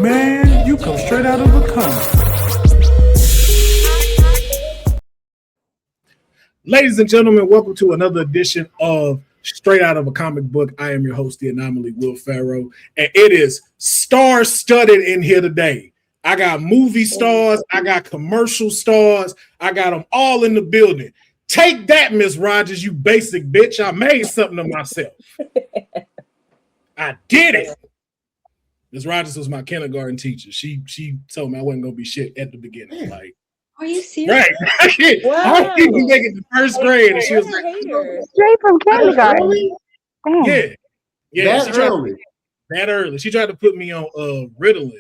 Man, you come straight out of a comic. Ladies and gentlemen, welcome to another edition of Straight Out of a Comic Book. I am your host, the anomaly, Will Pharaoh, and it is star-studded in here today. I got movie stars, I got commercial stars, I got them all in the building. Take that, Miss Rogers, you basic bitch. I made something of myself. I did it. Miss Rogers was my kindergarten teacher. She told me I wasn't gonna be shit at the beginning. Like, are you serious? Right. Wow. I didn't even make it to first grade, and she was like, straight from kindergarten. Yeah. That early. She tried to put me on Ritalin.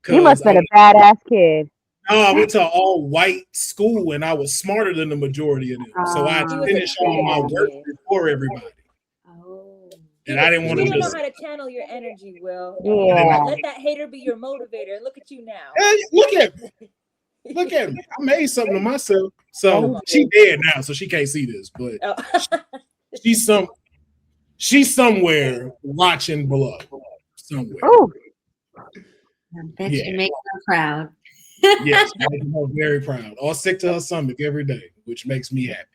You must have been a badass kid. No, I went to an all-white school, and I was smarter than the majority of them. So I finished all my work before everybody. And I didn't want to just... You just... know how to channel your energy, Will. Yeah. Let that hater be your motivator. Look at you now. Hey, look at me. Look at me. I made something of myself. So she dead now, so she can't see this. But she's somewhere watching below. Somewhere. Oh. I bet you make her proud. Yes, making her very proud. All sick to her stomach every day, which makes me happy.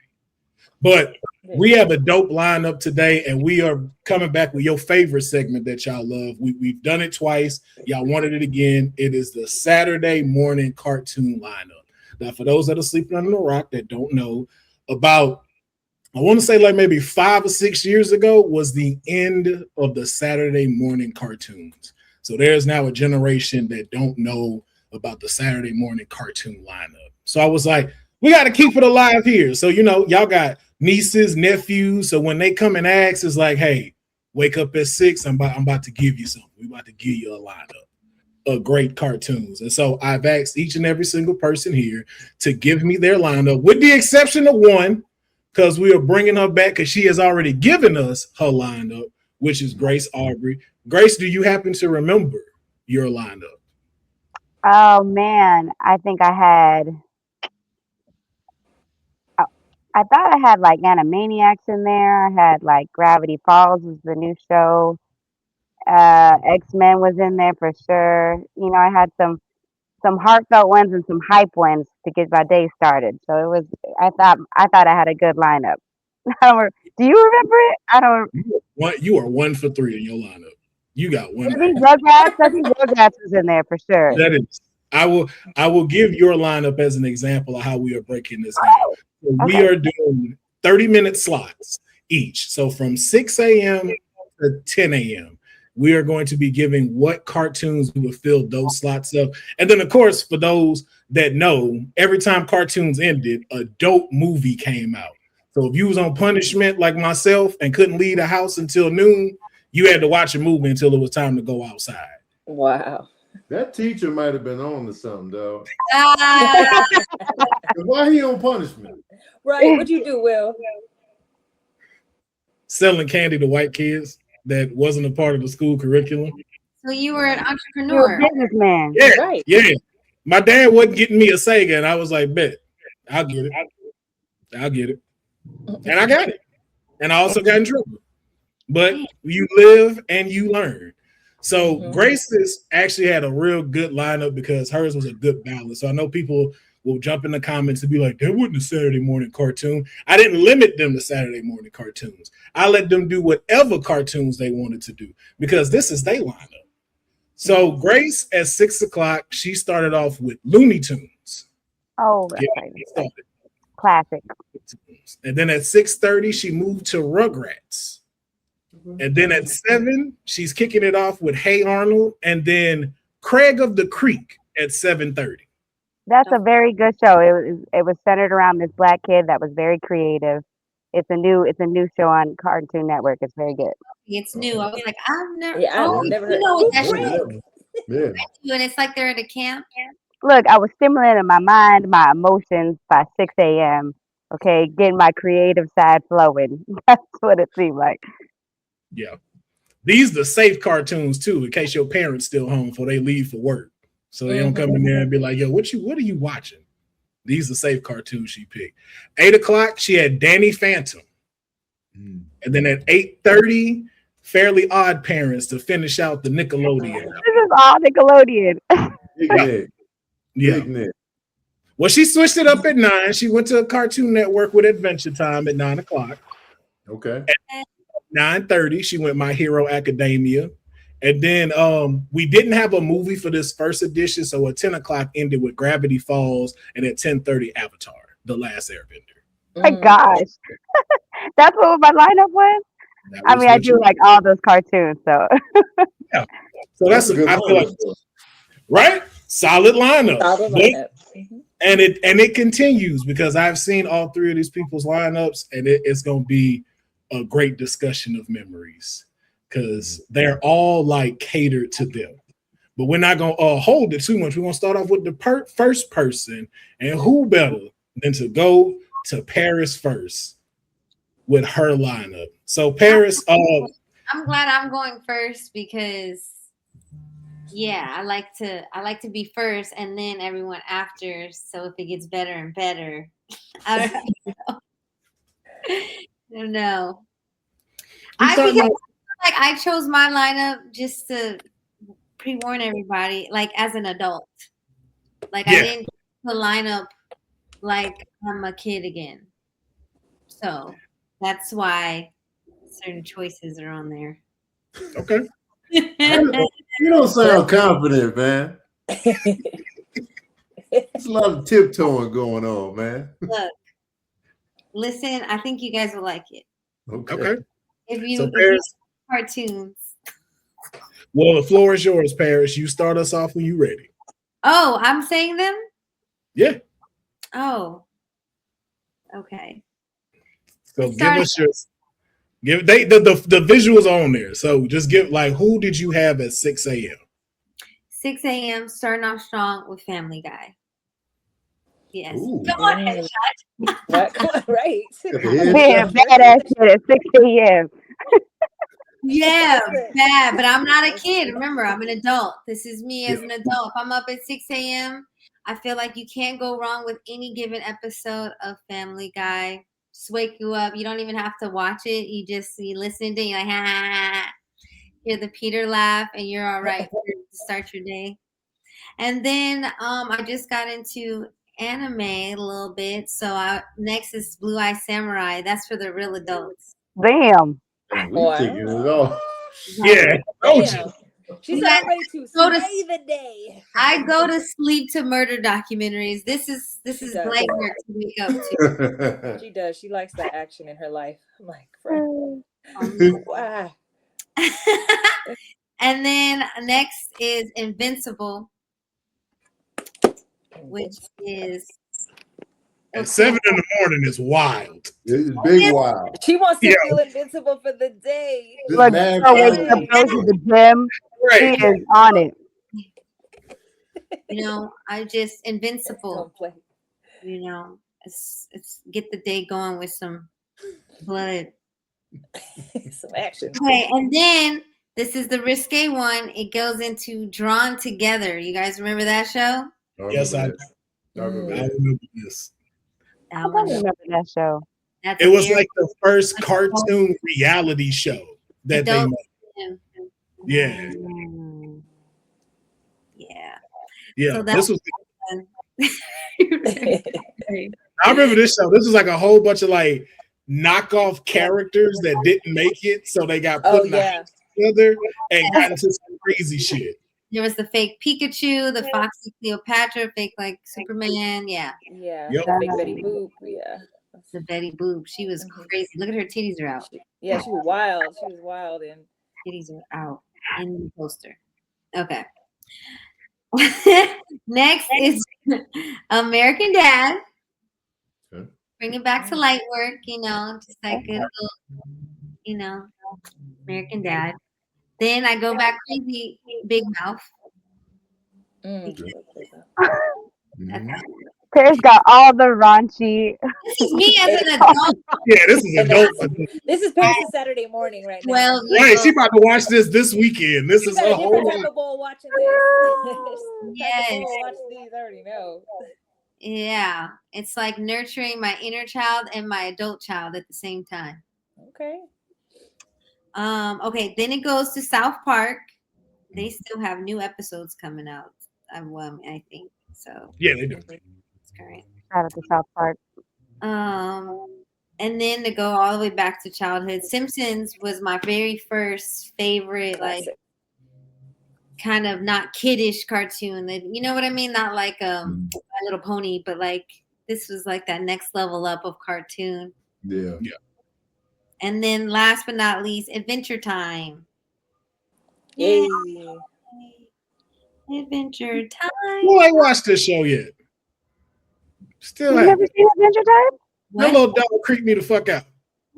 But we have a dope lineup today, and we are coming back with your favorite segment that y'all love. We've done it twice. Y'all wanted it again. It is the Saturday morning cartoon lineup. Now, for those that are sleeping under a rock that don't know, about, I want to say like maybe 5 or 6 years ago was the end of the Saturday morning cartoons. So there's now a generation that don't know about the Saturday morning cartoon lineup. So I was like, we got to keep it alive here. So, you know, y'all got nieces, nephews. So when they come and ask, it's like, hey, wake up at 6. I'm about to give you something. We're about to give you a lineup of great cartoons. And so I've asked each and every single person here to give me their lineup, with the exception of one, because we are bringing her back because she has already given us her lineup, which is Grace Aubry. Grace, do you happen to remember your lineup? Oh, man. I think I thought I had like Animaniacs in there. I had like Gravity Falls was the new show. X-Men was in there for sure. You know, I had some heartfelt ones and some hype ones to get my day started. So it was. I thought I had a good lineup. Do you remember it? I don't. You are 1 for 3 in your lineup. You got one. I think Rugrats was in there for sure. That is. I will give your lineup as an example of how we are breaking this down. So we are doing 30-minute slots each. So from 6 a.m. to 10 a.m., we are going to be giving what cartoons we will fill those slots up. And then, of course, for those that know, every time cartoons ended, a dope movie came out. So if you was on punishment like myself and couldn't leave the house until noon, you had to watch a movie until it was time to go outside. Wow. That teacher might have been on to something, though. Why he on punishment? Right. What'd you do, Will? Selling candy to white kids that wasn't a part of the school curriculum. So you were an entrepreneur. You're a businessman. Yeah, right. Yeah. My dad wasn't getting me a Sega, and I was like, bet, I'll get it. And I got it. And I also got in trouble. But you live and you learn. So Grace's actually had a real good lineup because hers was a good balance. So I know people will jump in the comments and be like, that wasn't a Saturday morning cartoon. I didn't limit them to Saturday morning cartoons. I let them do whatever cartoons they wanted to do because this is their lineup. So Grace at 6 o'clock, she started off with Looney Tunes. Oh, right. Classic. And then at 6:30, she moved to Rugrats. And then at 7, she's kicking it off with Hey Arnold, and then Craig of the Creek at 7:30. That's a very good show. It was centered around this black kid that was very creative. It's a new show on Cartoon Network. It's very good. It's new. I was like, I've never. I've never heard. Yeah. And it's like they're at a camp. Look, I was stimulating my mind, my emotions by 6 a.m. Okay, getting my creative side flowing. That's what it seemed like. Yeah. These are the safe cartoons too, in case your parents still home before they leave for work. So they don't come in there and be like, yo, what are you watching? These are safe cartoons she picked. 8 o'clock, she had Danny Phantom. And then at 8:30, Fairly Odd Parents to finish out the Nickelodeon. This is all Nickelodeon. Big Nick. Yeah. Big Nick. Well, she switched it up at 9. She went to Cartoon Network with Adventure Time at 9 o'clock. Okay. At 9:30, she went My Hero Academia. And then we didn't have a movie for this first edition, so at 10 o'clock ended with Gravity Falls, and at 10:30, Avatar, The Last Airbender. My gosh. That's what my lineup was? That I was mean, I what do you- like all those cartoons, so. Yeah. So that's a good I feel like, lineup. right? Solid lineup. Solid But- lineup. and it continues because I've seen all three of these people's lineups, and it's going to be a great discussion of memories because they're all like catered to them. But we're not going to hold it too much. We're going to start off with the first person, and who better than to go to Paris first with her lineup. So Paris, I'm glad I'm going first because I like to be first and then everyone after. So if it gets better and better, I don't know. I chose my lineup just to pre-warn everybody, like as an adult. Like I didn't the lineup like I'm a kid again. So that's why certain choices are on there. okay. You don't sound confident, man. There's a lot of tiptoeing going on, man. Look, listen, I think you guys will like it. Okay. If you, So if you Paris, cartoons. well, the floor is yours, Paris. You start us off when you're ready. Oh, I'm saying them? Yeah. Oh. Okay. So give us your the visuals on there. So just give like who did you have at 6 a.m.? 6 a.m. starting off strong with Family Guy. Yes. Ooh. Come on, headshot. Right, come on, right. Yeah, badass shit at 6 a.m. Yeah, bad, but I'm not a kid. Remember, I'm an adult. This is me as an adult. If I'm up at 6 a.m., I feel like you can't go wrong with any given episode of Family Guy. Just wake you up. You don't even have to watch it. You listen to it, you're like, ha, ha, ha. Hear the Peter laugh, and you're all right to start your day. And then I just got into anime a little bit. So next is Blue Eye Samurai. That's for the real adults. Damn. We kicking it off. Yeah. Damn. She's You not guys ready to go to- slay the day. I go to sleep to murder documentaries. This is does. blank work to wake up to. She does. She likes that action in her life. I'm like, friend, wow. And then next is Invincible, which is At 7 in the morning is wild. It's big wild. She wants to Yeah. feel invincible for the day. This Look, mad so wakes fun. up, goes to the gym. Right. She is on it. I just Invincible. Don't play. It's get the day going with some blood. Some action. Okay, and then this is the risque one. It goes into Drawn Together. You guys remember that show? Yes, I remember I that. remember this. I don't remember that show. That's It a was very- like the first cartoon reality show that they Adult made. Yeah. Mm. Yeah. Yeah. So This was Yeah. I remember this show. This was like a whole bunch of like knockoff characters that didn't make it, so they got put Oh in a yeah. house together and got into some crazy shit. There was the fake Pikachu, the Foxy Cleopatra, fake like Superman. Yeah. Yeah. Yep. The big Betty Boop. Yeah. The Betty Boop. She was crazy. Look at her titties are out. Yeah, she was wild. She was wild and Titties are out in the poster. Okay. Next is American Dad. Okay. Bring it back to light work, just like good little, American Dad. Then I go back crazy, Big Mouth. Mhm. Paris got all the raunchy. This is me as an adult. Yeah, this is adult. this is Paris' Saturday morning right now. Well, Right, she about to watch this weekend. This She is got a a different whole type of bowl watching this. Yes. Watch these, I already know. yeah, it's like nurturing my inner child and my adult child at the same time. Okay. Okay, then it goes to South Park. They still have new episodes coming out. I think so. Yeah, they do. That's correct. Shout out to South Park. And then to go all the way back to childhood, Simpsons was my very first favorite, like kind of not kiddish cartoon. That you know what I mean? Not like My Little Pony, but like this was like that next level up of cartoon. Yeah. And then last but not least, Adventure Time. Yay. Adventure Time. Who ain't watched this show yet? Still You haven't. never seen Adventure Time? That little dog creeped me the fuck out.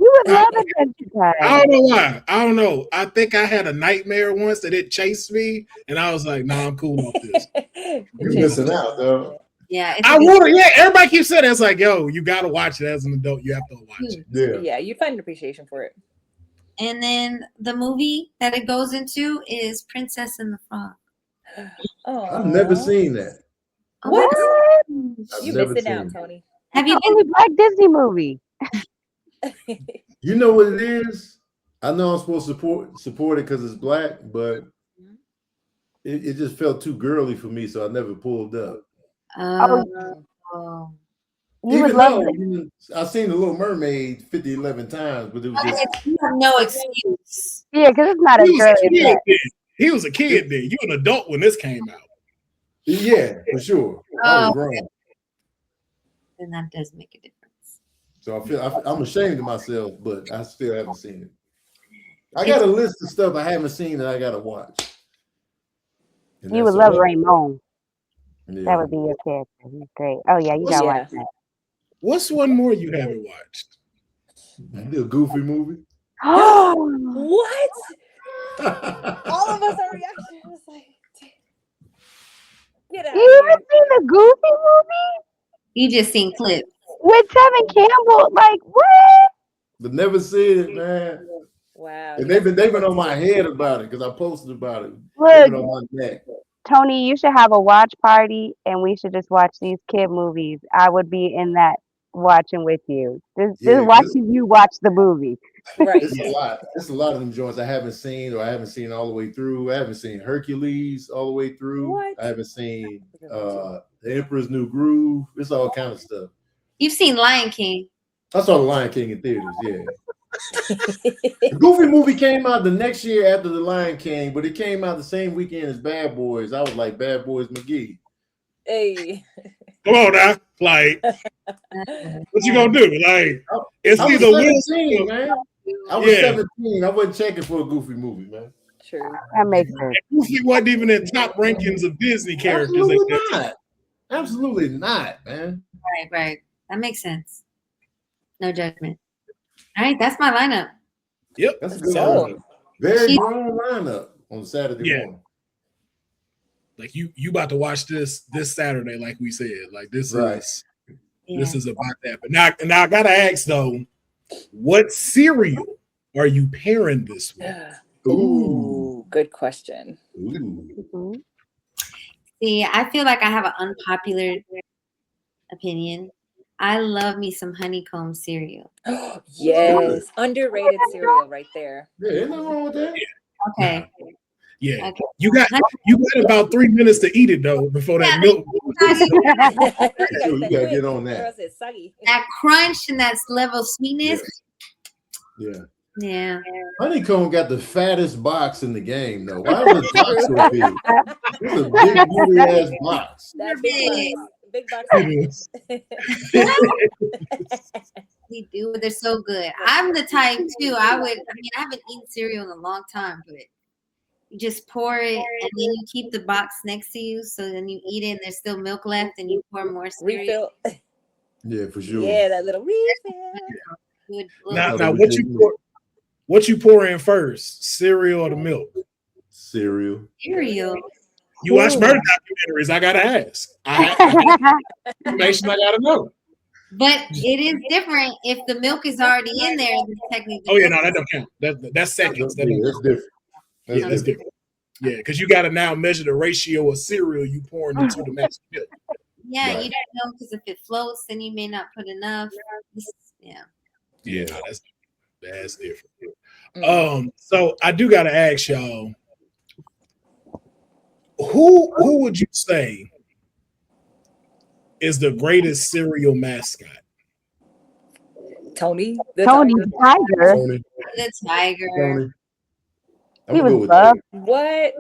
You would love Adventure Time. I don't know why. I don't know. I think I had a nightmare once that it chased me, and I was like, "Nah, I'm cool off this." You're missing out, though. Yeah, I want to. Yeah, everybody keeps saying it's like, "Yo, you got to watch it as an adult. You have to watch it." Yeah. Yeah, you'd find an appreciation for it. And then the movie that it goes into is Princess and the Frog. Oh, I've never seen that. What? I've You never missed it seen out, it. Tony. Have you The been? only Black Disney movie. You know what it is? I know I'm supposed to support it because it's black, but it just felt too girly for me, so I never pulled up. Oh. You would Even love though it. I've seen The Little Mermaid 50, 11 times, but it was just You have no excuse. Yeah, because it's not as He was a girly as kid that. then. He was a kid then. You an adult when this came out. yeah, for sure. I was grown. Then that does make a difference. So I'm ashamed of myself, but I still haven't seen it. I got a list of stuff I haven't seen that I gotta watch. And You that's would love all. Raymond. Yeah. That would be your character. He's great. Oh yeah, you gotta watch that. What's one more you haven't watched? The Goofy movie. What? All of us, our reaction was like, get out of You here. haven't seen the Goofy movie You just seen clips. with Tevin Campbell? Like what? But never seen it, man. Wow. And they've been on my head about it because I posted about it. Look, They've been on my neck. Tony, you should have a watch party, and we should just watch these kid movies. I would be in that watching with you. Just Yeah, watching you watch the movie. Right. It's a lot. It's a lot of them joints I haven't seen, or I haven't seen all the way through. I haven't seen Hercules all the way through. What? I haven't seen The Emperor's New Groove. It's all kind of stuff. You've seen Lion King. I saw The Lion King in theaters, yeah. The Goofy movie came out the next year after The Lion King, but it came out the same weekend as Bad Boys. I was like Bad Boys McGee. Hey. Come on now, like, what you gonna do? Like, it's I was either Will 17, man. I was 17. I wasn't checking for a Goofy movie, man. True. That makes sense. Goofy wasn't even in top rankings of Disney characters. Absolutely not. Absolutely not, man. Right. That makes sense. No judgment. All right, that's my lineup. Yep, That's a good So- lineup. Very grown lineup on Saturday morning. Like you about to watch this Saturday, like we said. Like this Right. is this is about that. But now I gotta ask though, what cereal are you pairing this with? Ooh, good question. Ooh. Mhm. See, I feel like I have an unpopular opinion. I love me some honeycomb cereal. Yes. Underrated cereal right there. Yeah, ain't nothing wrong with that. Okay. Yeah. Okay. You got about 3 minutes to eat it though before that milk. You gotta get on that. It's soggy. That crunch and that level of sweetness. Yeah. Yeah. Honeycomb got the fattest box in the game, though. Why is the box so big? It's a big booty ass box. That Big. big box. They do. They're so good. I'm the type too. I haven't eaten cereal in a long time, but you just pour it and then you keep the box next to you. So then you eat it and there's still milk left and you pour more cereal. Refill. Yeah, for sure. Yeah, that little refill. Good. Now Another what you pour in first, cereal or the milk? Cereal. Cereal. You watch murder documentaries. I gotta ask. I have information I gotta know. But it is different if the milk is already in there. Then technically, Oh yeah, no, that don't count. That's seconds. That Yeah, don't that's count. different. Yeah, that's different. Yeah, because you got to now measure the ratio of cereal you pouring into the match milk. yeah, Right. you don't know because if it floats, then you may not put enough. Yeah. Yeah, that's different. So I do gotta ask y'all, who would you say is the greatest cereal mascot? Tony the Tony Tiger. the Tiger. Tony. The tiger. Tony. I'm He gonna go was with buff. Tony. What?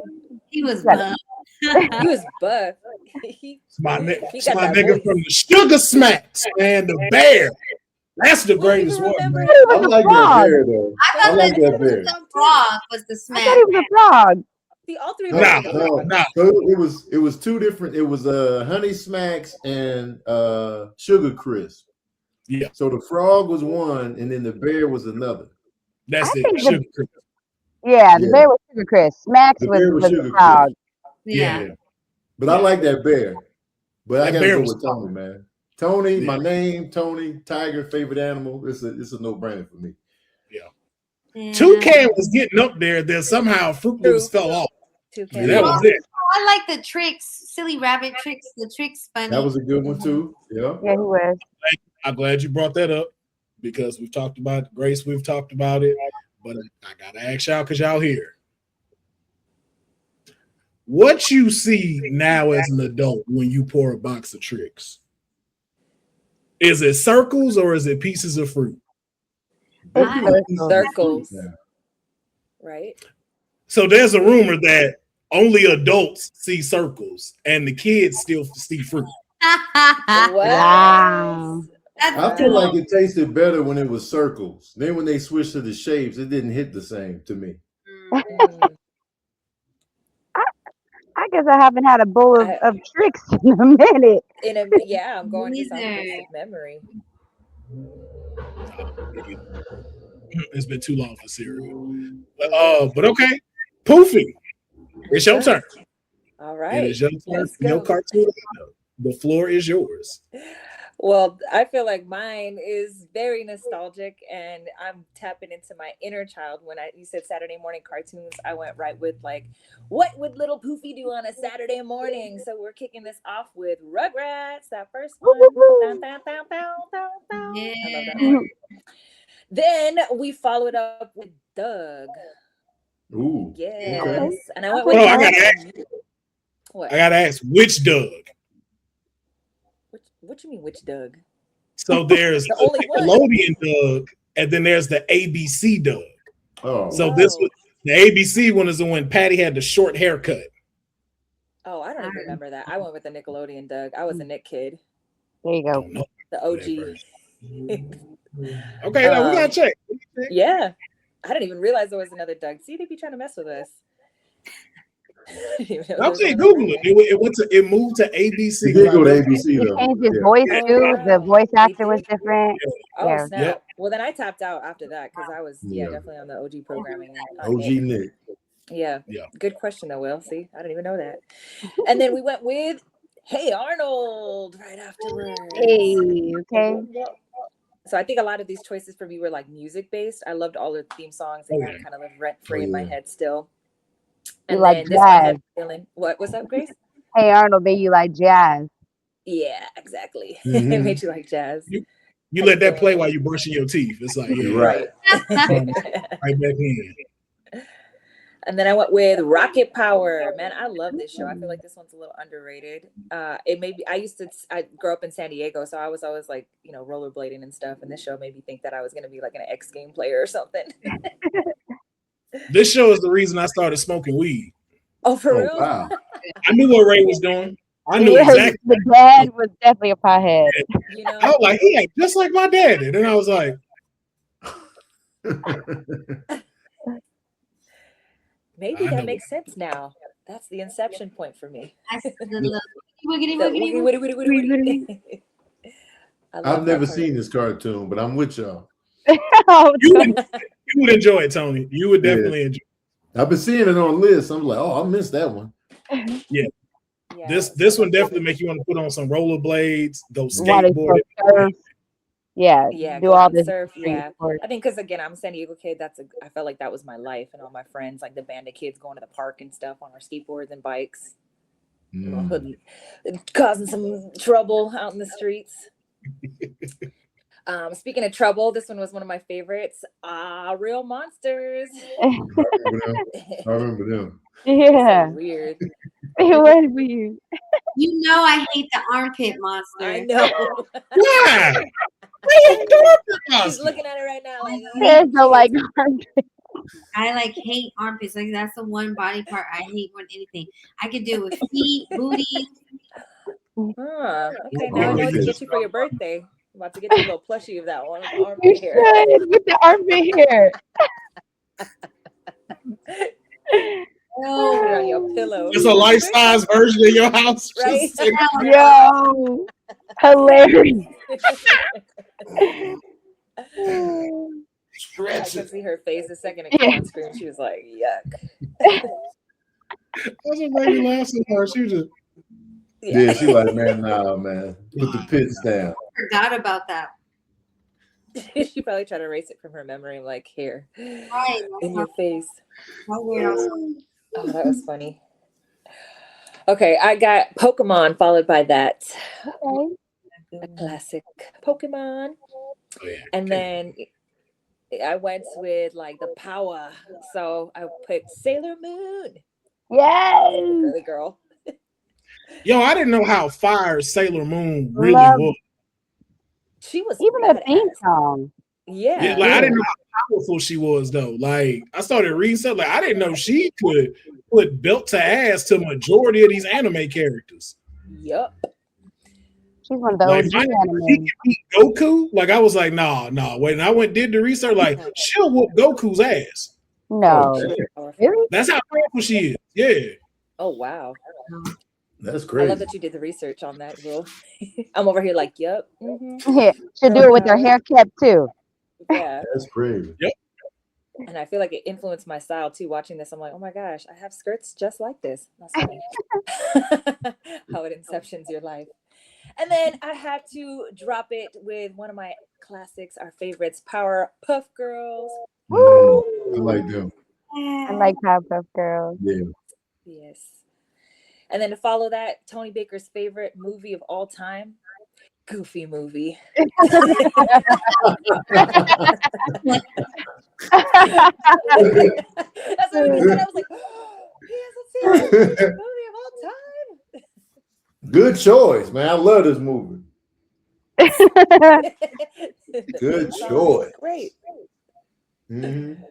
He was Got buff. He was buff. It's my, He it's got my that nigga voice. from the Sugar Smacks, man, the bear. That's the What, you greatest one, remember man. him? I like that frog. bear though. I I thought like that the bear. frog was the I smack. thought he was a frog. See, all three of No, us. Nah. So it was two different. It was Honey Smacks and Sugar Crisp. Yeah, So the frog was one, and then the bear was another. that's I it. think Sugar Crisp. Yeah, the Yeah. bear was Sugar Chris. Smacks The was bear was the Sugar frog. Crisp. Yeah. But I like that bear. But I That gotta bear go was with Tony, man. Tony, Yeah. my name, Tony, Tiger, favorite animal. It's a no-brainer for me. Yeah. Toucan was getting up there. Then somehow Fruit Loops True. fell off. Toucan. That was it. I like the tricks, silly rabbit tricks. The tricks funny. That was a good one too. Yeah. Yeah, he was. I'm glad you brought that up because we've talked about Grace. We've talked about it, but I gotta ask y'all because y'all here. What you see now as an adult when you pour a box of tricks? Is it circles or is it pieces of fruit? Circles. Yeah. Right? So there's a rumor that only adults see circles and the kids still see fruit. What? Wow. I feel like it tasted better when it was circles. Then when they switched to the shapes, it didn't hit the same to me. Mm. I guess I haven't had a bowl of tricks in a minute. Yeah, I'm going to some recent memory. It's been too long for cereal. But okay. Poofy, it's your turn. All It right. is your turn. Let's Your go. cartoon. The floor is yours. Well, I feel like mine is very nostalgic, and I'm tapping into my inner child. When you said Saturday morning cartoons, I went right with like, what would little Poofy do on a Saturday morning? So we're kicking this off with Rugrats, that first one. Down, down, down, down, down, down. Yeah. I love that one. Then we followed up with Doug. Ooh. Yes, Okay. and I went with. Oh, I gotta ask. What? I gotta ask which Doug. What you mean, which Doug? So there's The the only one. Nickelodeon Doug, and then there's the ABC Doug. Oh. So this was the ABC one is the one Patty had the short haircut. Oh, I don't even remember that. I went with the Nickelodeon Doug. I was a Nick kid. There you go. The OG. Okay, now we gotta check. Yeah. I didn't even realize there was another Doug. See, they be trying to mess with us. I'm saying Google it. It moved to ABC. It did go to ABC He though. changed his Yeah. voice too. The voice actor was different. Oh, Yeah. snap. Yep. Well, then I tapped out after that because I was, Yeah. definitely on the OG programming. OG Nick. Yeah. Yeah. Good question, though, Will. See, I didn't even know that. And then we went with Hey Arnold right afterwards. Hey, okay. So I think a lot of these choices for me were like music based. I loved all the theme songs. They kind of live rent free in my head still. And You like then this one jazz. had feeling. What's up, Grace? Hey Arnold, made you like jazz. Yeah, exactly. Mhm. It made you like jazz. You let that play while you're brushing your teeth. It's like, yeah, Right. right back in. And then I went with Rocket Power. Man, I love this show. I feel like this one's a little underrated. It may be. I grew up in San Diego, so I was always like, rollerblading and stuff. And this show made me think that I was going to be like an X game player or something. This show is the reason I started smoking weed. Oh, for real? Wow. I knew what Ray was doing. I knew Yeah, exactly. The dad was definitely a pothead. I was like, he ain't just like my daddy. And then I was like, maybe that makes sense now. That's the inception point for me. I've never seen this cartoon, but I'm with y'all. You would enjoy it, Tony. You would definitely enjoy it. I've been seeing it on lists. I'm like, oh, I missed that one. Yeah. This one definitely make you want to put on some rollerblades, go skateboard. Yeah, do all this surf. Yeah, I think because again, I'm a San Diego kid. I felt like that was my life, and all my friends, like the band of kids, going to the park and stuff on our skateboards and bikes, causing some trouble out in the streets. Speaking of trouble, this one was one of my favorites. Real Monsters. I remember them. Yeah, So weird. it was weird. You know I hate the armpit monster. I know. Why? She's looking at it right now. Like, There's no like I like hate armpits. Like that's the one body part I hate more than anything. I could do it with feet, booty. okay, now I know Oh, what to yes. get you for your birthday. I'm about to get you a little plushie of that one. you Armpit hair. should with the armpit hair. Oh, put it on your pillow. It's a life-size version of your house. Right? Yo, hilarious. I Stretch could it. see her face the second it came on screen. She was like, yuck. That's what made me laugh so hard. She was just, Yeah, she like, man, nah, man. Put the pits down. Forgot about that. She probably tried to erase it from her memory. Like, here, Right. in your face. How weird also. Oh, that was funny. Okay, I got Pokemon followed by that. Okay. A classic Pokemon. oh, yeah. And then I went with like the power. So I picked Sailor Moon. Yes. Girly girl. Yo, I didn't know how fire Sailor Moon really Love- was. She was Even a badass. theme song. Yeah. Yeah, like I didn't know how powerful she was though. Like I started reading stuff, like I didn't know she could put belt to ass to majority of these anime characters. Yup. She's one of those Like OG she anime. can beat Goku. Like I was like, nah. Wait, and I went and did the research. Like she'll whoop Goku's ass. No. Powerful. Really? That's how powerful she is. Yeah. Oh wow. That's I crazy. love that you did the research on that, Will. I'm over here like, yup. Mhm. Yeah. She'll do it with her hair kept too. Yeah. That's crazy. And I feel like it influenced my style too. Watching this, I'm like, oh my gosh, I have skirts just like this. That's funny. How it inceptions your life. And then I had to drop it with one of my classics, our favorites, Powerpuff Girls. I like them. I like Powerpuff Girls. Yeah. Yes. And then to follow that, Tony Baker's favorite movie of all time, Goofy movie. That's what he said. I was like, oh, he has a favorite movie of all time. Good choice, man. I love this movie. Good choice. Great. Mhm.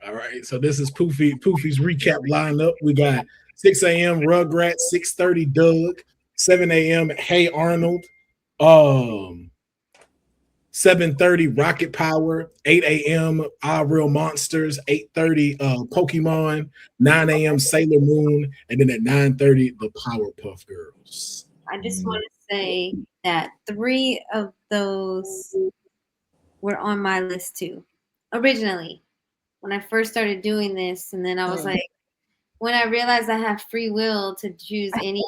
All right. So this is Poofy's recap lineup. We got 6 a.m. Rugrats, 6:30 Doug, 7 a.m. Hey Arnold, 7:30 Rocket Power, 8 a.m. Our Real Monsters, 8:30 Pokemon, 9 a.m. Sailor Moon, and then at 9:30 the Powerpuff Girls. I just want to say that 3 of those were on my list too. Originally, when I first started doing this, and then I was like, when I realized I have free will to choose any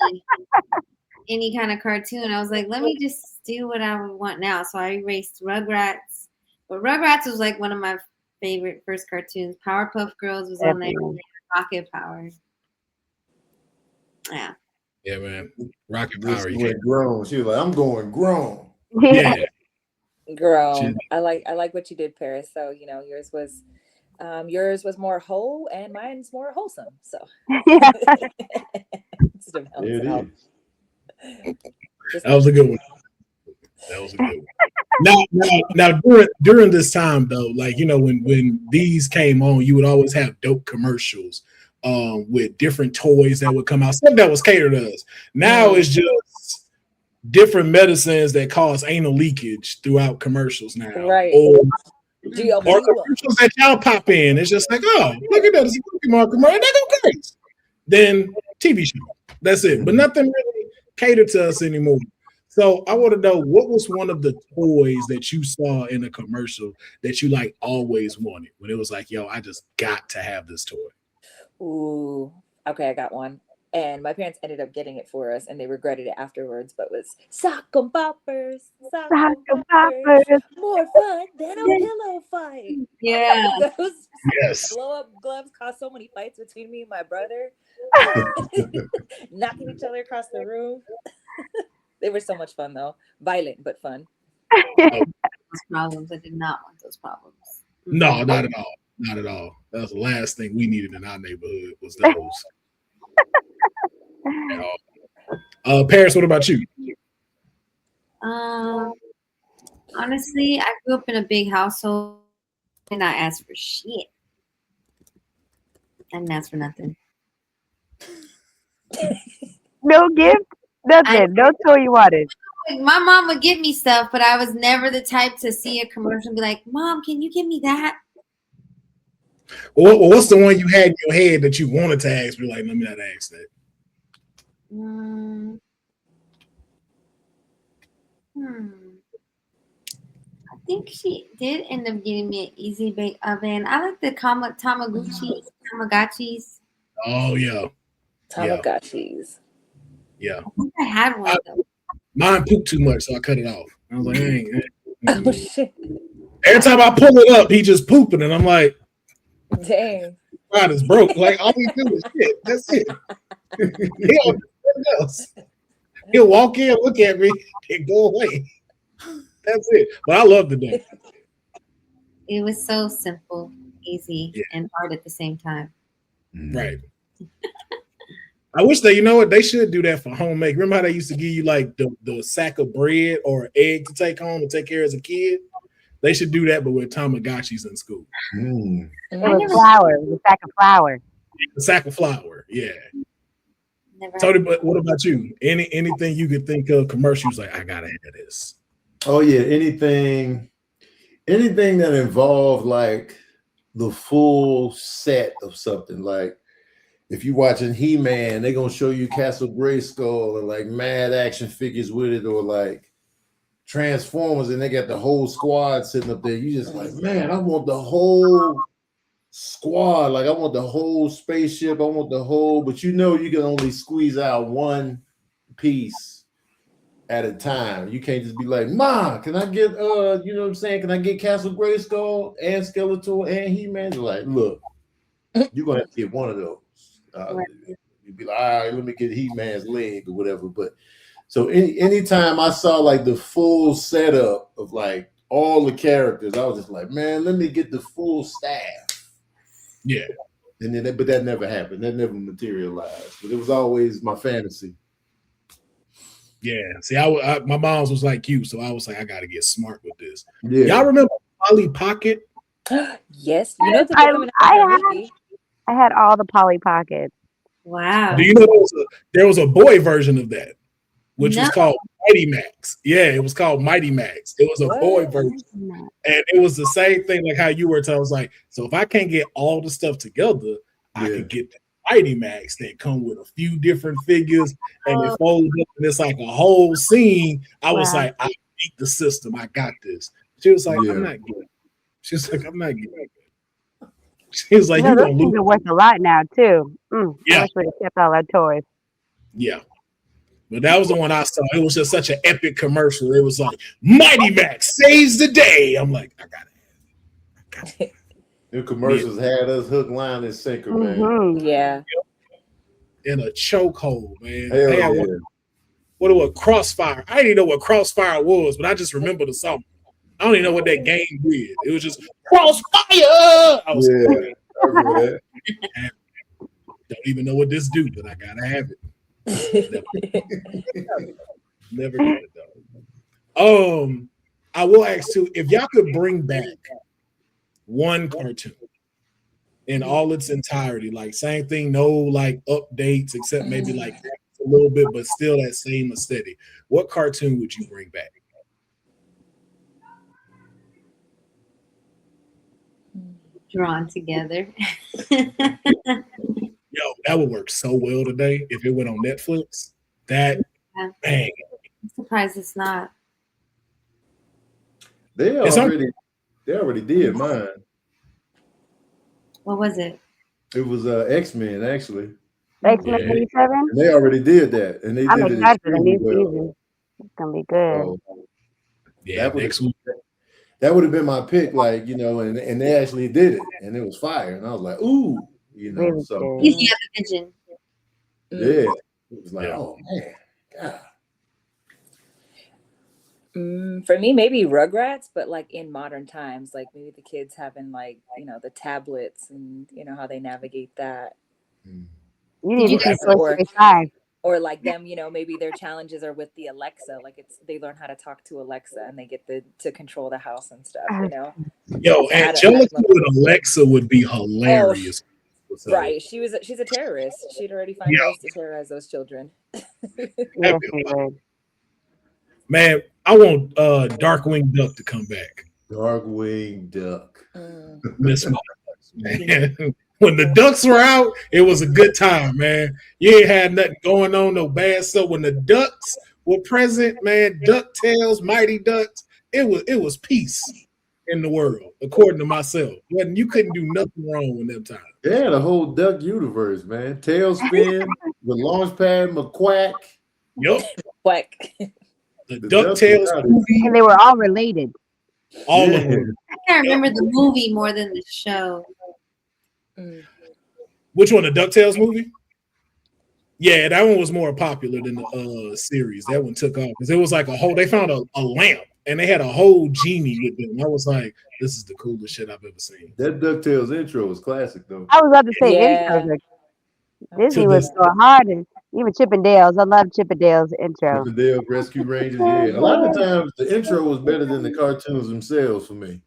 kind of cartoon, I was like, let me just do what I would want now. So I erased Rugrats. But Rugrats was like one of my favorite first cartoons. Powerpuff Girls was on there. Rocket Power. Yeah. Yeah, man. Rocket This Power. went grown. She was like, I'm going grown. Yeah. Girl, I like what you did, Paris. So yours was more whole and mine's more wholesome. So Just to balance it out. That was a good one. That was a good one. Now during this time though, like when these came on, you would always have dope commercials with different toys that would come out, stuff that was catered to us. Now it's just different medicines that cause anal leakage throughout commercials now. Right. Or commercials that y'all pop in. It's just like, oh, look at that. It's a Pokemon commercial. They go great. Then TV show. That's it. But nothing really catered to us anymore. So I want to know, what was one of the toys that you saw in a commercial that you like always wanted, when it was like, yo, I just got to have this toy? Ooh, okay, I got one. And my parents ended up getting it for us, and they regretted it afterwards. But it was sock 'em poppers, sock 'em poppers, more fun than a pillow fight. Yeah. Those Yes. blow-up gloves caused so many fights between me and my brother, knocking each other across the room. They were so much fun, though. Violent but fun. those problems. I did not want those problems. No, not at all. Not at all. That was the last thing we needed in our neighborhood was those. At all. Paris, what about you? Honestly, I grew up in a big household and I asked for shit. I didn't ask for nothing. No gift, nothing. No toy you wanted. Like, my mom would get me stuff, but I was never the type to see a commercial and be like, "Mom, can you give me that?" Well, what's the one you had in your head that you wanted to ask? You're like, let me not ask that. I think she did end up getting me an easy bake oven. I like the Tamagotchis. Oh yeah, Tamagotchis. Yeah. I think I had one though. Mine pooped too much, so I cut it off. I was like, Oh shit! Every time I pull it up, he just pooping, and I'm like, dang. God is broke. Like all he do is shit. That's it. He don't do nothing else. He'll walk in, look at me, and go away. That's it. But I love the day. It was so simple, easy, and hard at the same time. Right. I wish they, you know what, they should do that for homemade. Remember how they used to give you like the sack of bread or an egg to take home and take care as a kid? They should do that, but with Tamagotchis in school. It was flour. It was a sack of flour. A sack of flour, yeah. Tony, but what about you? Anything you could think of commercials like, I gotta have this. Oh yeah, anything that involved like the full set of something. Like if you're watching He-Man, they're gonna show you Castle Grayskull and like mad action figures with it, or like Transformers, and they got the whole squad sitting up there. You just like, man, I want the whole squad. Like I want the whole spaceship. I want the whole, but you know you can only squeeze out one piece at a time. You can't just be like, Ma, can I get you know what I'm saying? Can I get Castle Grayskull and Skeletor and He-Man? They're like, look, you're gonna have to get one of those. You'd be like, all right, let me get He-Man's leg or whatever. But so anytime I saw like the full setup of like all the characters, I was just like, man, let me get the full staff. Yeah. And then, but that never happened. That never materialized. But it was always my fantasy. Yeah. See, my mom's was like you, so I was like, I gotta get smart with this. Yeah. Y'all remember Polly Pocket? Yes. You know I had all the Polly Pockets. Wow. Do you know there was a boy version of that, which was called Mighty Max? Yeah, it was called Mighty Max. It was a boy version. And it was the same thing like how you were telling us, like, so if I can't get all the stuff together, I could get the Mighty Max that come with a few different figures and it folds up and it's like a whole scene. I was like, I beat the system. I got this. She was like, I'm not good. She was like, I'm not good. She was like, you know, those things are worth a lot now too. I wish we'd have kept all our toys. Yeah. But that was the one I saw. It was just such an epic commercial. It was like, Mighty Max saves the day. I'm like, I got it. New commercials had us hook, line, and sinker, man. Yeah. In a chokehold, man. Hell yeah. What was Crossfire? I didn't even know what Crossfire was, but I just remember the song. I don't even know what that game did. It was just Crossfire. I was I remember that. Don't even know what this do, but I gotta have it. Never got it though. I will ask too, if y'all could bring back one cartoon in all its entirety, like same thing, no like updates, except maybe like a little bit, but still that same aesthetic. What cartoon would you bring back? Drawn together. Yo, that would work so well today if it went on Netflix. That bang. I'm surprised it's not. They already did mine. What was it? It was X-Men actually. X-Men 87. They already did that, and I'm excited for the new season. It's gonna be good. That would have been my pick, like, you know, and they actually did it, and it was fire, and I was like, ooh, you know, really so You got the vision. yeah, it was like, oh man, God. For me, maybe Rugrats, but like in modern times, like maybe the kids having like, the tablets and how they navigate that. You need to see Toy Or Story 5. or like them, maybe their challenges are with the Alexa, like they learn how to talk to Alexa and they get to control the house and stuff, Yo, Angelica with Alexa would be hilarious. Right. She's a terrorist. She'd already find ways to terrorize those children. Yes, she would. Man, I want Darkwing Duck to come back. Darkwing Duck. Miss my man. When the ducks were out, it was a good time, man. You ain't had nothing going on, no bad stuff. When the ducks were present, man, DuckTales, Mighty Ducks, it was peace in the world, according to myself. You couldn't do nothing wrong with them times. Yeah, the whole duck universe, man. Tailspin, the Launchpad, McQuack. Yup. Quack. The DuckTales movie. And they were all related. All of them. I can't remember the movie more than the show. Which one? The DuckTales movie? Yeah, that one was more popular than the series. That one took off because it was like they found a lamp and they had a whole genie with them. I was like, this is the coolest shit I've ever seen. That DuckTales intro was classic, though. I was about to say intros. Disney was so hard, and even Chippendales. I love Chippendales intro. Chippendale Rescue Rangers. Yeah, a lot of times the intro was better than the cartoons themselves for me.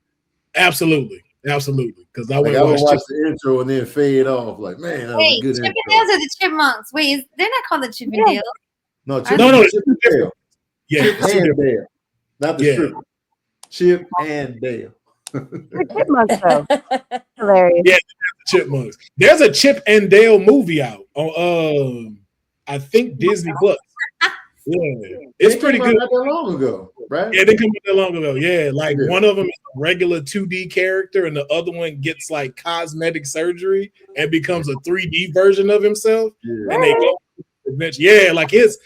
Absolutely. Because I would watch the intro and then fade off. Like, man, that was a good intro. Chippendales are the Chipmunks. Wait, they're not called the Chippendales. No, Chippendale. Yeah, Chip and Dale, not the stripper. Chip and Dale. The Chipmunks, though. Hilarious. Yeah, the Chipmunks. There's a Chip and Dale movie out on I think Disney Plus. Yeah, it's pretty good. Not that long ago, right? Yeah, they come out that long ago. Yeah, like one of them is a regular 2D character, and the other one gets like cosmetic surgery and becomes a 3D version of himself. Yeah. And they go to the adventure. Yeah, like it's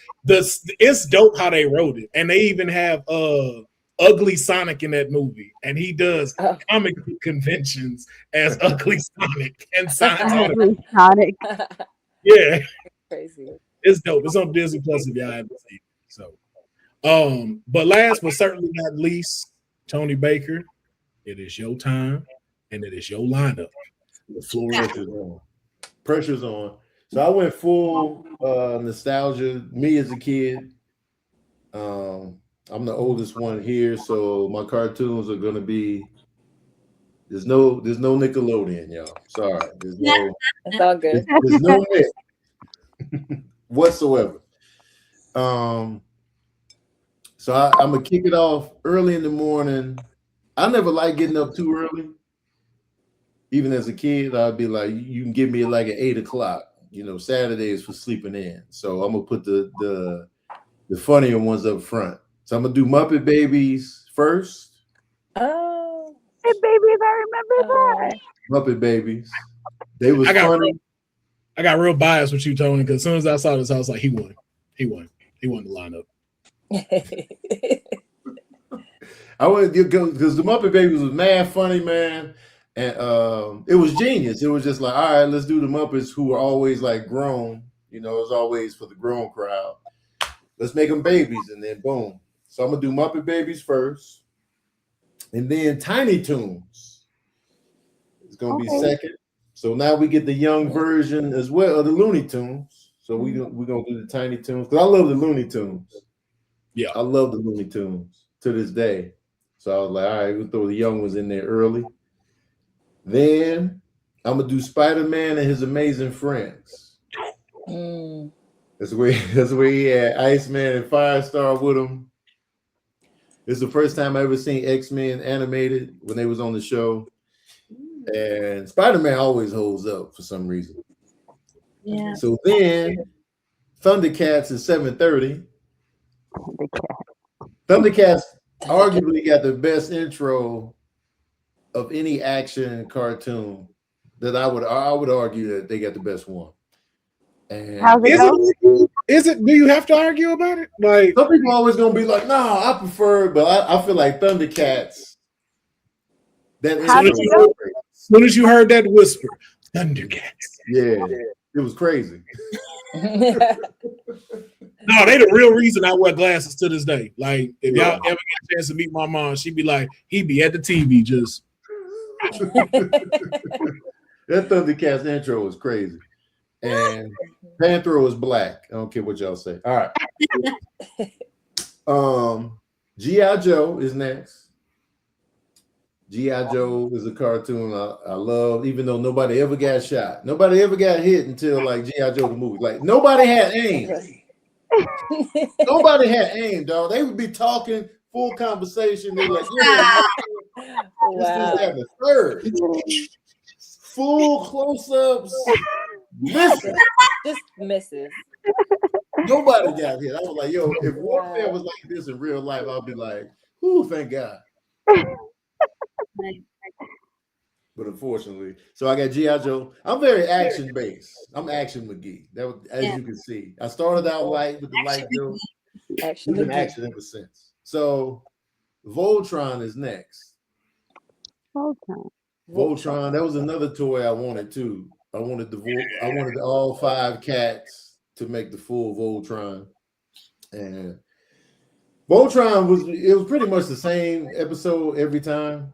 dope how they wrote it, and they even have Ugly Sonic in that movie, and he does comic conventions as Ugly Sonic and Sonic. Yeah, crazy. It's dope. It's on Disney Plus if y'all haven't seen it. So, but last but certainly not least, Tony Baker, it is your time and it is your lineup. The floor is on. Pressure's on. So I went full nostalgia. Me as a kid. I'm the oldest one here, so my cartoons are gonna be. There's no Nickelodeon, y'all. Sorry, there's no. It's all good. There's no Nick whatsoever. So I'm gonna kick it off early in the morning. I never liked getting up too early. Even as a kid, I'd be like, you can give me like at 8 o'clock. Saturdays for sleeping in. So I'm gonna put the funnier ones up front. So I'm gonna do Muppet Babies first. Oh, Muppet Babies, I remember that. Muppet Babies. They was funny. I got real biased with you, Tony, because as soon as I saw this, I was like, he won the lineup. I would because the Muppet Babies was mad funny, man. And it was genius. It was just like, all right, let's do the Muppets who are always like grown. It was always for the grown crowd. Let's make them babies, and then boom. So I'm gonna do Muppet Babies first, and then Tiny Toons is gonna be second. So now we get the young version as well of the Looney Tunes. So we're gonna do the Tiny Toons because I love the Looney Tunes. Yeah, I love the Looney Tunes to this day. So I was like, all right, we'll throw the young ones in there early. Then I'm gonna do Spider-Man and His Amazing Friends. That's where he had Iceman and Firestar with him. It's the first time I ever seen X-Men animated when they was on the show. And Spider-Man always holds up for some reason. Yeah. So then Thundercats is 7:30. Thundercats arguably got the best intro of any action cartoon that I would argue that they got the best one. And is it? Do you have to argue about it? Like some people always gonna be like, no, I prefer, but I feel like Thundercats. As soon as you heard that whisper, Thundercats. Yeah. It was crazy. No, they the real reason I wear glasses to this day. Like, if y'all ever get a chance to meet my mom, she'd be like, he'd be at the TV just. That Thundercats intro was crazy. And Panthro was black. I don't care what y'all say. All right. G.I. Joe is next. G.I. Joe is a cartoon I love, even though nobody ever got shot. Nobody ever got hit until like G.I. Joe the movie. Like nobody had aim. Nobody had aim, dog. They would be talking full conversation. They're like, yeah, Wow. this, third. Full close-ups. Listen. Just misses. Nobody got hit. I was like, yo, if warfare was like this in real life, I'd be like, ooh, thank God. But unfortunately, so I got G.I. Joe. I'm very action-based. I'm Action McGee. That was, as you can see. I started out light with the light joke. We've been action ever since. So Voltron is next. Voltron, that was another toy I wanted too. I wanted all 5 cats to make the full Voltron. And Voltron was pretty much the same episode every time.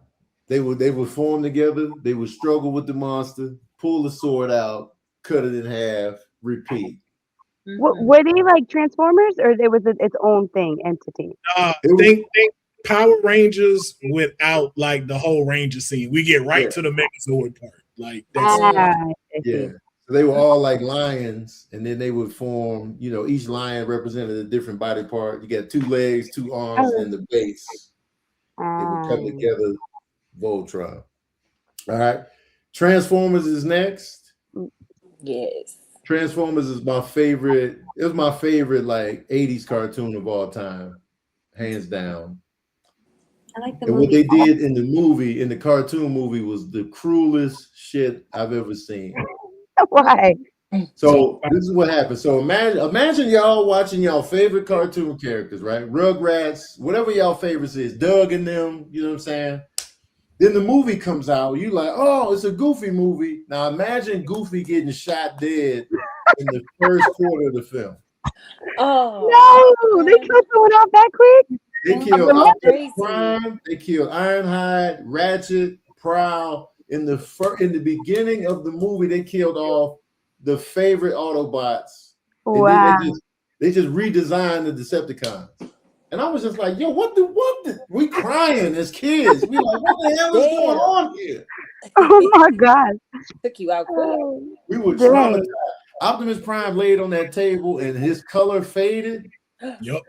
They would form together, they would struggle with the monster, pull the sword out, cut it in half, repeat. Were they like Transformers, or it was its own entity? Think Power Rangers without like the whole Ranger scene. We get right to the Megazord part. Like that's So they were all like lions, and then they would form, each lion represented a different body part. You got 2 legs, 2 arms, and the base. They would come together, Voltron. All right. Transformers is next. Yes. Transformers is my favorite. It was my favorite like 80s cartoon of all time, hands down. I like the and movie. what they did in the cartoon movie was the cruelest shit I've ever seen. Why? So this is what happened. So imagine y'all watching y'all favorite cartoon characters, right? Rugrats, whatever y'all favorites is, Doug and them, you know what I'm saying? Then the movie comes out, you like, oh, it's a Goofy movie. Now imagine Goofy getting shot dead in the first quarter of the film. Oh no, they killed someone off that quick. They killed Optimus Prime, they killed Ironhide, Ratchet, Prowl. In the beginning of the movie, they killed off the favorite Autobots. Wow. And then they just redesigned the Decepticons. And I was just like, yo, what we crying as kids. We like, what the hell is going on here? Oh my God. Took you out quick. We were traumatized. Optimus Prime laid on that table and his color faded. Yep.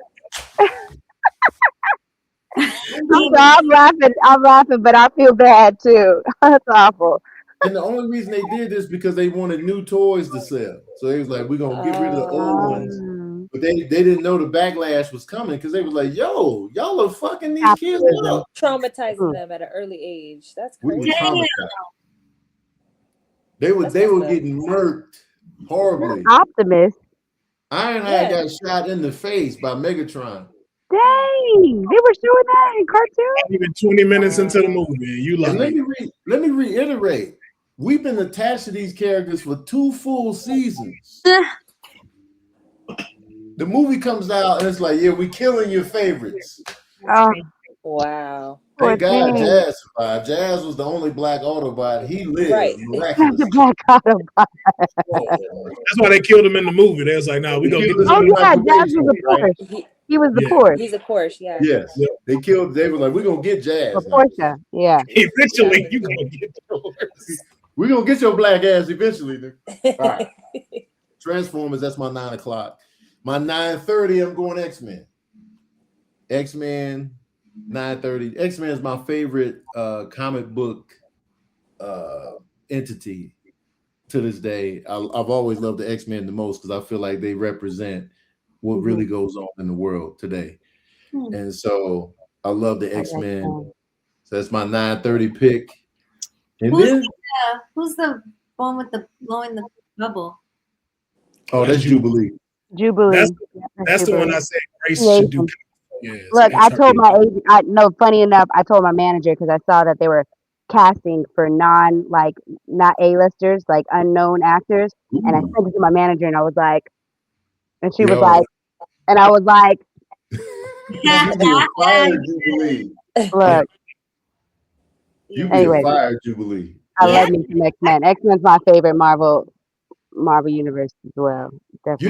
I'm laughing, but I feel bad too. That's awful. And the only reason they did this because they wanted new toys to sell. So they was like, we're gonna get rid of the old ones. But they didn't know the backlash was coming because they was like, yo, y'all are fucking these kids up. Traumatizing them at an early age. That's crazy. They were getting murked horribly. Optimus. Ironhide got shot in the face by Megatron. Dang, they were showing that in cartoons. Even 20 minutes into the movie, you like. Let me reiterate. We've been attached to these characters for 2 full seasons. The movie comes out and it's like, yeah, we killing your favorites. Oh, wow. Thank God Jazz survived. Jazz was the only black Autobot. He lived. Right. the black Autobot. That's why they killed him in the movie. They was like, no, we gonna get this. Oh yeah, Jazz was a Porsche. He was the Porsche. He's a Porsche, yeah. Yes. Yep. They were like, we're gonna get Jazz. Porsche, yeah. Eventually, you gonna get yours. We're gonna get your black ass eventually. All right. Transformers, that's my 9 o'clock. My 9:30, I'm going X-Men. X-Men, 9:30. X-Men is my favorite comic book entity to this day. I've always loved the X-Men the most because I feel like they represent what really goes on in the world today. And so I love the X-Men. So that's my 9:30 pick. And who's the one with the blowing the bubble? Oh, that's Jubilee. Jubilee. That's the one I said Grace should do. Yeah, Look, I told my agent. Funny enough, I told my manager because I saw that they were casting for not A-listers, like unknown actors. And I sent it to my manager, and I was like, and she was like, and I was like, you get fired, Jubilee. look. You Anyway, get fired, Jubilee. I love me some X-Men. X-Men's my favorite Marvel universe as well. Definitely.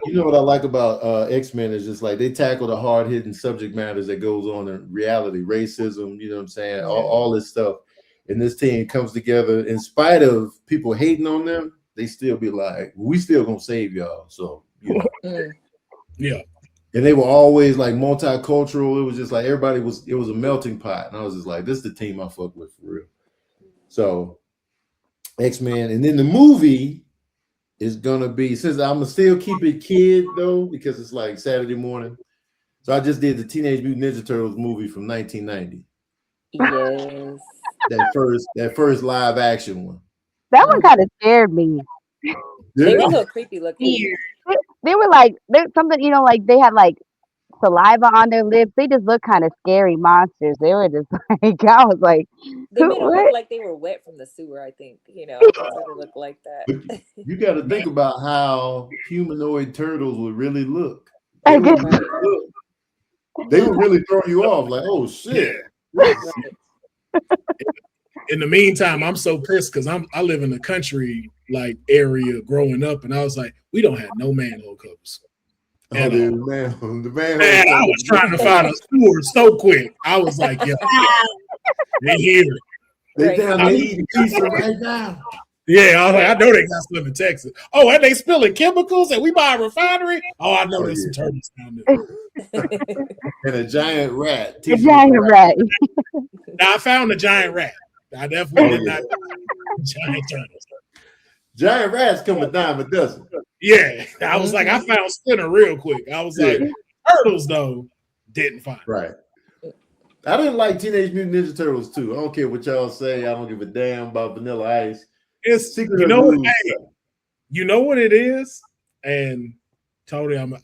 You know what I like about X-Men is just like they tackle the hard-hitting subject matters that goes on in reality, racism, you know what I'm saying, all this stuff. And this team comes together in spite of people hating on them, they still be like, we still gonna save y'all. So, you know. Yeah. And they were always like multicultural. It was just like it was a melting pot. And I was just like, this is the team I fuck with for real. So X-Men. And then the movie is gonna be, since I'm gonna still keep it kid though, because it's like Saturday morning. So I just did the Teenage Mutant Ninja Turtles movie from 1990. Yes. That first live action one. That one kind of scared me. They were a little creepy looking. They were like something, like they had like saliva on their lips. They just look kind of scary monsters. They were just like, I was like, they made them look like they were wet from the sewer. I think that's why they look like that. But you got to think about how humanoid turtles would really look. I They guess. would really throw you off. Like, oh shit. In the meantime, I'm so pissed because I live in the country like area growing up, and I was like, we don't have no manhole covers. Oh, dude, man, I was trying to find a sewer so quick. I was like, yeah, they here. They down there eating pizza right now. Yeah, I was like, I know they got some in Texas. Oh, and they spilling chemicals, and we buy a refinery. Oh, I know there's some turtles down there. And a giant rat. A giant rat. Now I found a giant rat. I definitely did not giant turtles. Giant rats come a dime a dozen. Yeah, I was like, I found Spinner real quick. I was like, turtles though didn't find. Right. I didn't like Teenage Mutant Ninja Turtles too. I don't care what y'all say. I don't give a damn about Vanilla Ice. It's you know what it is, and Tony, I'm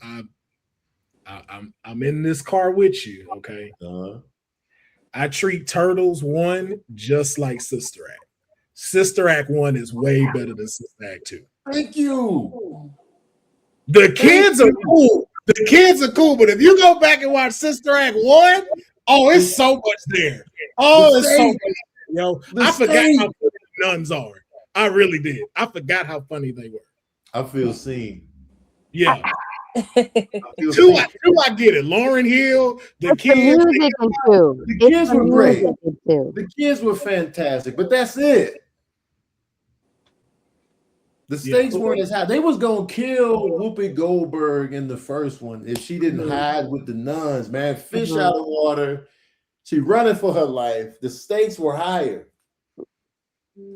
in this car with you. Okay. I treat Turtles 1 just like Sister Act. Sister Act 1 is way better than Sister Act 2. Thank you. The kids are cool. The kids are cool, but if you go back and watch Sister Act 1, oh, it's so much there. Oh, it's so much. Yo, I forgot how funny the nuns are. I really did. I forgot how funny they were. I feel seen. Yeah. Two, I get it. Lauryn Hill, the kids. The kids were great. The kids were fantastic, but that's it. The stakes weren't as high. They was gonna kill Whoopi Goldberg in the first one if she didn't hide with the nuns, man. Fish out of water. She running for her life. The stakes were higher.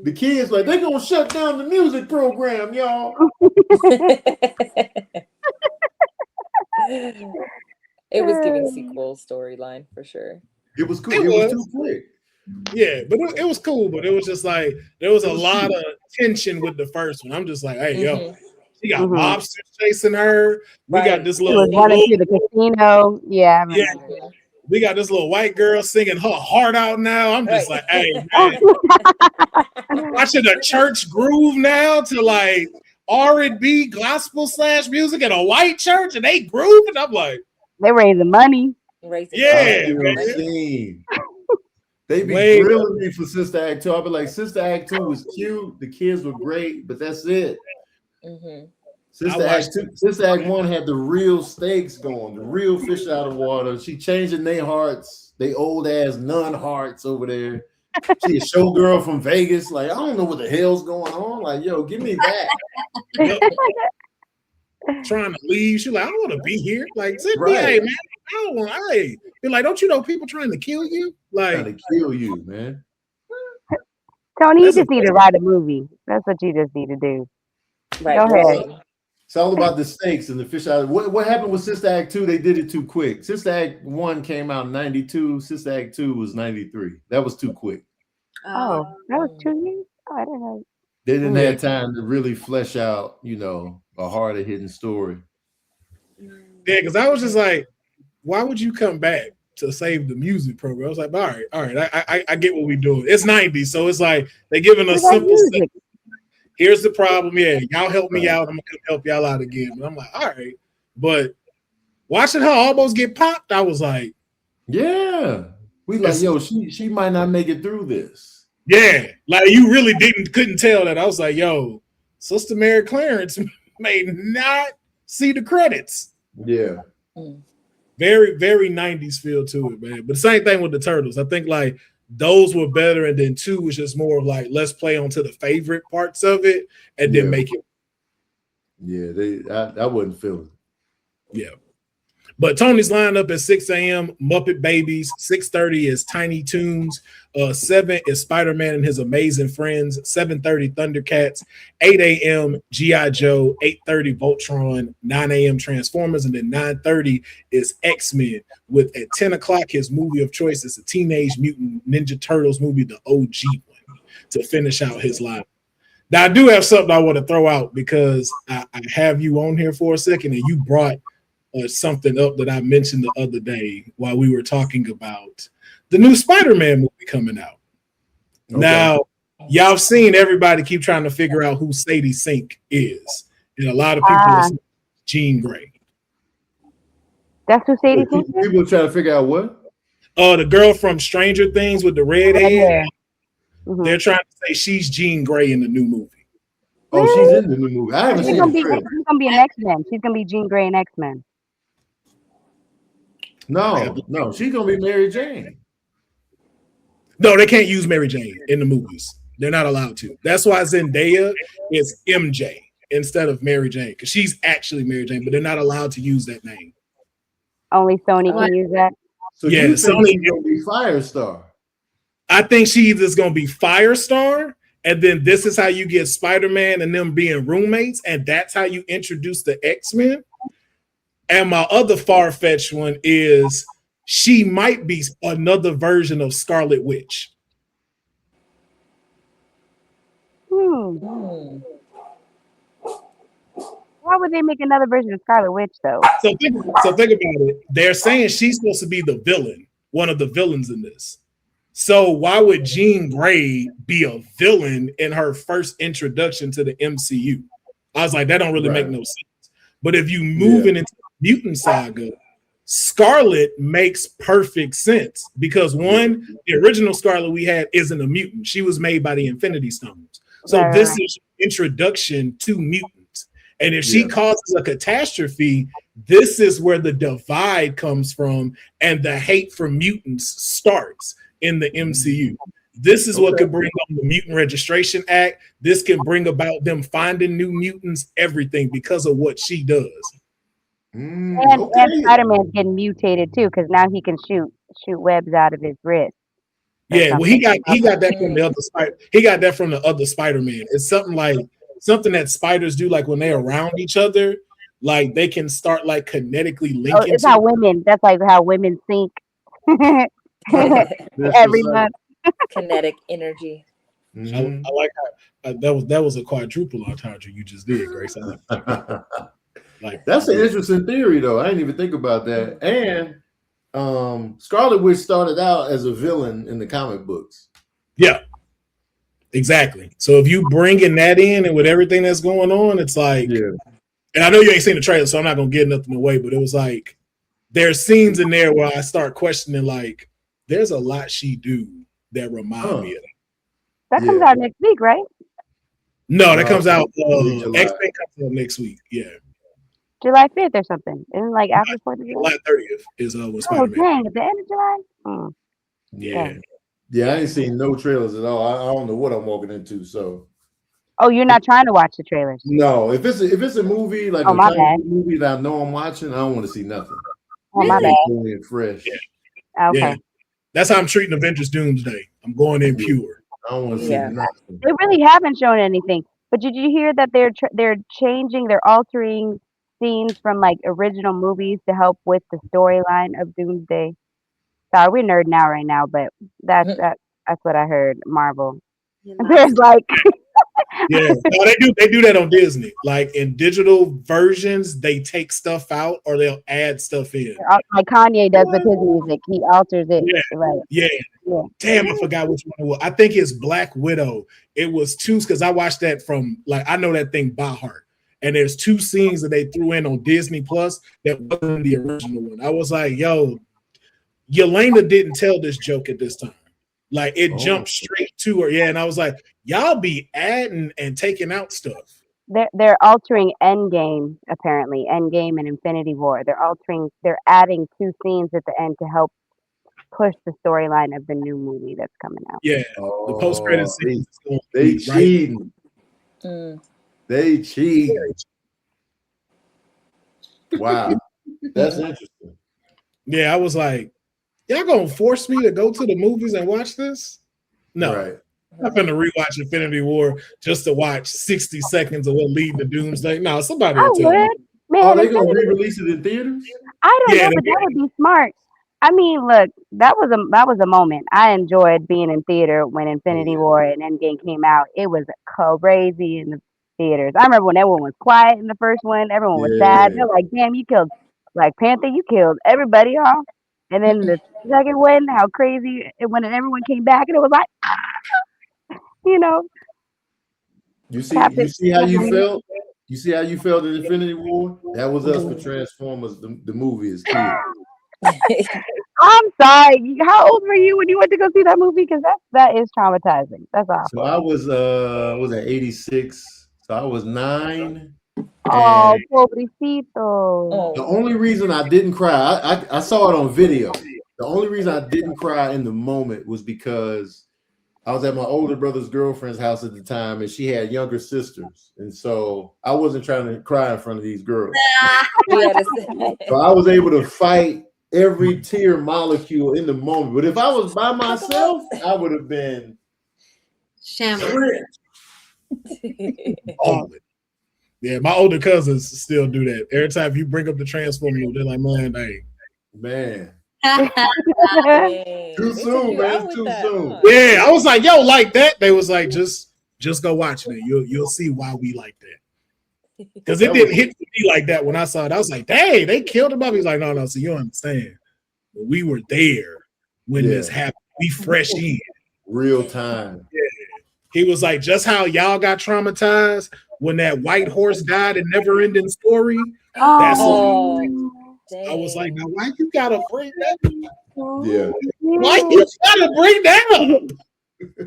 The kids like they're gonna shut down the music program, y'all. It was giving sequel storyline for sure. It was cool. It was too quick. Yeah, but it was cool. But it was just like there was a lot of tension with the first one. I'm just like, hey, yo, she got mobsters chasing her. We got this little running through the casino. Yeah, we got this little white girl singing her heart out now. I'm just like, hey, man. Watching a church groove now to like R&B gospel / music in a white church, and they grooving. I'm like, they raising money. Yeah, they be grilling me for Sister Act 2. I'll be like, Sister Act 2 was cute. The kids were great, but that's it. Sister Act 1 had the real stakes going, the real fish out of water. She changing their hearts, they old ass nun hearts over there. She a showgirl from Vegas. Like, I don't know what the hell's going on. Like, yo, give me that. Trying to leave. She's like, I don't want to be here. Like, hey, man, I don't want. Hey, you're like, don't you know people trying to kill you? Like, trying to kill you, man. Tony, you just need to write a movie. That's what you just need to do. Right. Go ahead. It's all about the stakes and the fish out. What happened with Sister Act 2? They did it too quick. Sister Act 1 came out in 92. Sister Act 2 was 93. That was too quick. Oh, that was 2 years? Oh, I didn't know. They didn't have time to really flesh out, a harder hitting story. Yeah, because I was just like, why would you come back to save the music program. I was like, all right, I get what we're doing. It's 90s, so it's like they're giving us simple stuff. Here's the problem. Yeah, y'all help me out. I'm gonna help y'all out again. But I'm like, all right. But watching her almost get popped, I was like, yeah. We like, yo, she might not make it through this. Yeah, like you really couldn't tell that. I was like, yo, Sister Mary Clarence may not see the credits. Yeah. Very, very 90s feel to it, man. But the same thing with the Turtles. I think like those were better, and then 2 was just more of like, let's play onto the favorite parts of it and then make it. Yeah, I wasn't feeling it. Yeah. But Tony's lineup at 6 a.m. Muppet Babies. 6:30 is Tiny Toons. 7 is Spider-Man and His Amazing Friends. 7:30 Thundercats. 8 a.m. G.I. Joe. 8:30 Voltron. 9 a.m. Transformers. And then 9:30 is X-Men. With at 10 o'clock, his movie of choice is the Teenage Mutant Ninja Turtles movie, the OG one, to finish out his lineup. Now, I do have something I want to throw out because I have you on here for a second, and you brought something up that I mentioned the other day while we were talking about the new Spider-Man movie coming out. Okay. Now, y'all seen everybody keep trying to figure out who Sadie Sink is. And a lot of people are saying Jean Grey. That's who Sadie Sink is? People trying to figure out what? The girl from Stranger Things with the red hair. Mm-hmm. They're trying to say she's Jean Grey in the new movie. Oh, she's in the new movie. I haven't seen it. She's going to be an X-Men. She's going to be Jean Grey in X-Men. No, she's gonna be Mary Jane. No, they can't use Mary Jane in the movies. They're not allowed to. That's why Zendaya is MJ instead of Mary Jane, because she's actually Mary Jane, but they're not allowed to use that name. Only Sony can use that. So yeah, Sony gonna be Firestar. I think she either's gonna be Firestar, and then this is how you get Spider-Man and them being roommates, and that's how you introduce the X-Men. And my other far-fetched one is she might be another version of Scarlet Witch. Why would they make another version of Scarlet Witch, though? So think about it. They're saying she's supposed to be the villain, one of the villains in this. So why would Jean Grey be a villain in her first introduction to the MCU? I was like, that don't really make no sense. But if you move it into Mutant Saga, Scarlet makes perfect sense because one, the original Scarlet we had isn't a mutant. She was made by the Infinity Stones. So this is introduction to mutants. And if she causes a catastrophe, this is where the divide comes from and the hate for mutants starts in the MCU. This is what could bring on the Mutant Registration Act. This can bring about them finding new mutants, everything because of what she does. And Spider-Man's getting mutated too, because now he can shoot webs out of his wrist. Yeah, well, he got that from the other Spider. He got that from the other Spider-Man. It's something that spiders do, like when they're around each other, like they can start like kinetically linking. Oh, it's how women. That's like how women sync every month. Kinetic energy. I like how that was a quadruple entendre you just did, Grace. Like that's an interesting theory, though. I didn't even think about that. And Scarlet Witch started out as a villain in the comic books. Yeah, exactly. So if you bringing that in and with everything that's going on, it's like, and I know you ain't seen the trailer, so I'm not gonna give nothing away. But it was like there's scenes in there where I start questioning, like, there's a lot she do that remind me of that. That comes out next week, right? No, that comes out. X-Men comes out next week. Yeah. July 5th or something. Isn't it like after 4th of July? July 30th is when Oh, Spider-Man. dang, at the end of July? Yeah, I ain't seen no trailers at all. I don't know what I'm walking into. So, you're not trying to watch the trailers? No, if it's a movie like a movie that I know I'm watching, I don't want to see nothing. Oh, my bad. Fresh. Yeah. Okay. Yeah. That's how I'm treating Avengers Doomsday. I'm going in pure. I don't want to see nothing. They really haven't shown anything. But did you hear that they're altering scenes from like original movies to help with the storyline of Doomsday? Sorry, we're nerding out right now, but that's what I heard. Marvel. There's like Yeah, no, they do that on Disney. Like in digital versions, they take stuff out or they'll add stuff in. Like Kanye does with his music. He alters it. Yeah, Right. yeah. Yeah. Damn, I forgot which one it was. I think it's Black Widow. It was two because I watched that from like I know that thing by heart. And there's two scenes that they threw in on Disney Plus that wasn't the original one. I was like, yo, Yelena didn't tell this joke at this time. Like it jumped straight to her. Yeah, and I was like, y'all be adding and taking out stuff. They're altering Endgame, apparently. Endgame and Infinity War. They're adding two scenes at the end to help push the storyline of the new movie that's coming out. Yeah. The post-credit scene. They cheating. Mm. They cheating. Wow. That's interesting. Yeah, I was like, y'all gonna force me to go to the movies and watch this? No. Right. I'm not gonna rewatch Infinity War just to watch 60 seconds of what lead to Doomsday. No, somebody will tell me. Man, Oh, they gonna re-release it in theaters? I don't know, but that would be smart. I mean, look, that was a moment. I enjoyed being in theater when Infinity War and Endgame came out. It was crazy in the theaters. I remember when everyone was quiet in the first one, everyone was sad. They're like, damn, you killed Black Panther, you killed everybody off. And then the second one, how crazy when everyone came back and it was like, you know. You see how you felt? You see how you felt in Infinity War? That was us for Transformers, the movie is kid. I'm sorry. How old were you when you went to go see that movie? Because that is traumatizing. That's awful. So I was at 86. So I was 9. Oh, pobrecito. The only reason I didn't cry, I saw it on video. The only reason I didn't cry in the moment was because I was at my older brother's girlfriend's house at the time, and she had younger sisters. And so I wasn't trying to cry in front of these girls. So I was able to fight every tear molecule in the moment. But if I was by myself, I would have been shambles. Yeah, my older cousins still do that. Every time you bring up the Transformer movie, they're like, man. Too soon, man. Too soon. Yeah, I was like, yo, like that. They was like, just go watch it. You'll see why we like that. Because it didn't hit me like that when I saw it. I was like, dang, they killed him up. He's like, no, so you don't understand. But we were there when this happened. We fresh in. Real time. Yeah. He was like, just how y'all got traumatized when that white horse died in Never Ending Story. That's I was like, now why you gotta bring that up? Yeah. Why you gotta bring that up?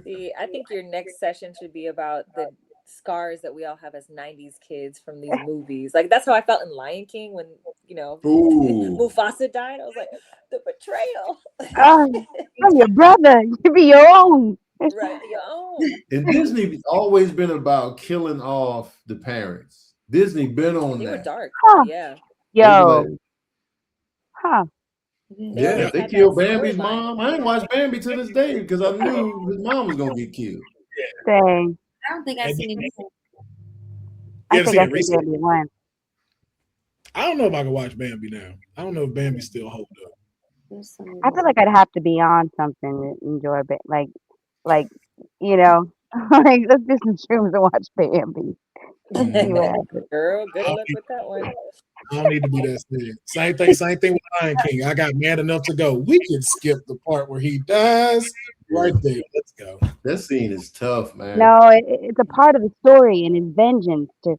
See, I think your next session should be about the scars that we all have as 90s kids from these movies. Like that's how I felt in Lion King when, Mufasa died. I was like, the betrayal. I'm your brother. You be your own. Right, your own. And Disney's always been about killing off the parents. Disney been on they that. Were dark. Yeah. Yo. Yeah, they killed Bambi's mom. I ain't watched Bambi to this day because I knew his mom was gonna get killed. Dang. I don't think I've seen it. I think I seen Bambi once. I don't know if I can watch Bambi now. I don't know if Bambi still holds up. I feel like I'd have to be on something to enjoy it, like like let's do some shrooms and watch Bambi. Girl, good luck with that one. I don't need to be that serious. Same thing with Lion King. I got mad enough to go. We can skip the part where he dies right there. Let's go. That scene is tough, man. No, it's a part of the story and his vengeance to,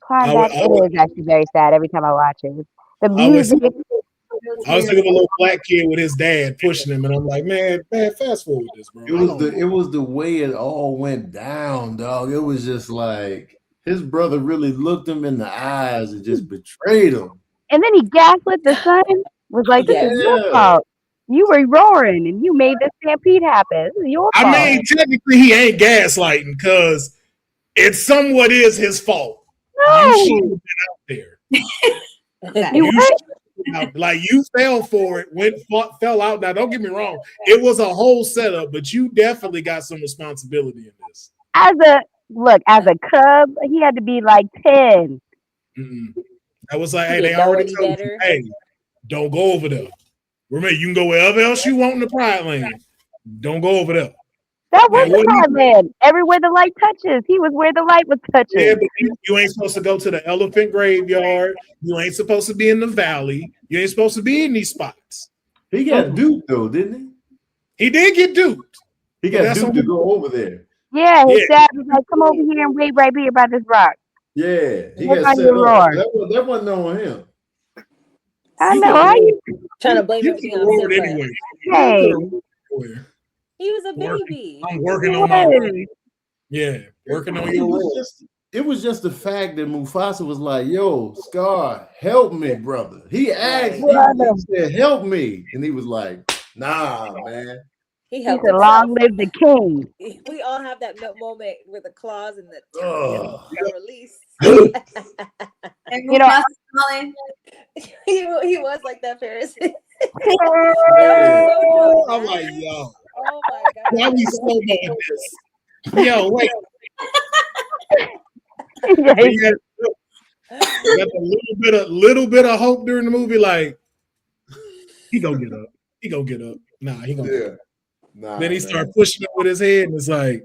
climb back. It is actually very sad every time I watch it. The music. I was thinking of a little black kid with his dad pushing him, and I'm like, man, fast forward this, bro. It was the way it all went down, dog. It was just like his brother really looked him in the eyes and just betrayed him. And then he gaslit the son. Was like, this is your fault. You were roaring, and you made this stampede happen. This is your fault. I mean, technically, he ain't gaslighting because it somewhat is his fault. No. You should have been out there. Like you fell for it, fell out. Now, don't get me wrong, it was a whole setup, but you definitely got some responsibility in this. As a cub, he had to be like 10. I was like, hey, they already told you, hey, don't go over there. Remember, you can go wherever else you want in the Pride Land. Don't go over there. That Man, was what the do you- con man. Everywhere the light touches, he was where the light was Yeah, touching. but you ain't supposed to go to the elephant graveyard. You ain't supposed to be in the valley. You ain't supposed to be in these spots. He got duped though, didn't He did get duped. he? He But got that's duped on- to go over there. Yeah, his Yeah. dad was like, "Come over here and wait right here by this rock." Yeah, he Look got on set your up. roar. That wasn't on him. I You know. could've How you? Trying to blame You everything could on roared Simba. anyway. Hey, You could've roared anywhere. He was a Working. baby. I'm working on my roar. hey. Yeah, working on It your was roar. just the fact that Mufasa was like, "Yo, Scar, help me, brother." He asked, Right. he said, "Help me," and he was like, "Nah, man." He He helped said, himself. "Long live the king." We all have that moment with the claws and the Ugh. release. And You know, Mufasa smiling. he was like that, Paris. Man. Oh, I'm like, yo, Oh my why god. we slow mo this? Yo, wait. Yeah, We got a little bit of hope during the movie. Like he gonna get up. He gonna get up. Nah, he gonna. Get Yeah. up. Nah, Then he man. start pushing it with his head, and it's like,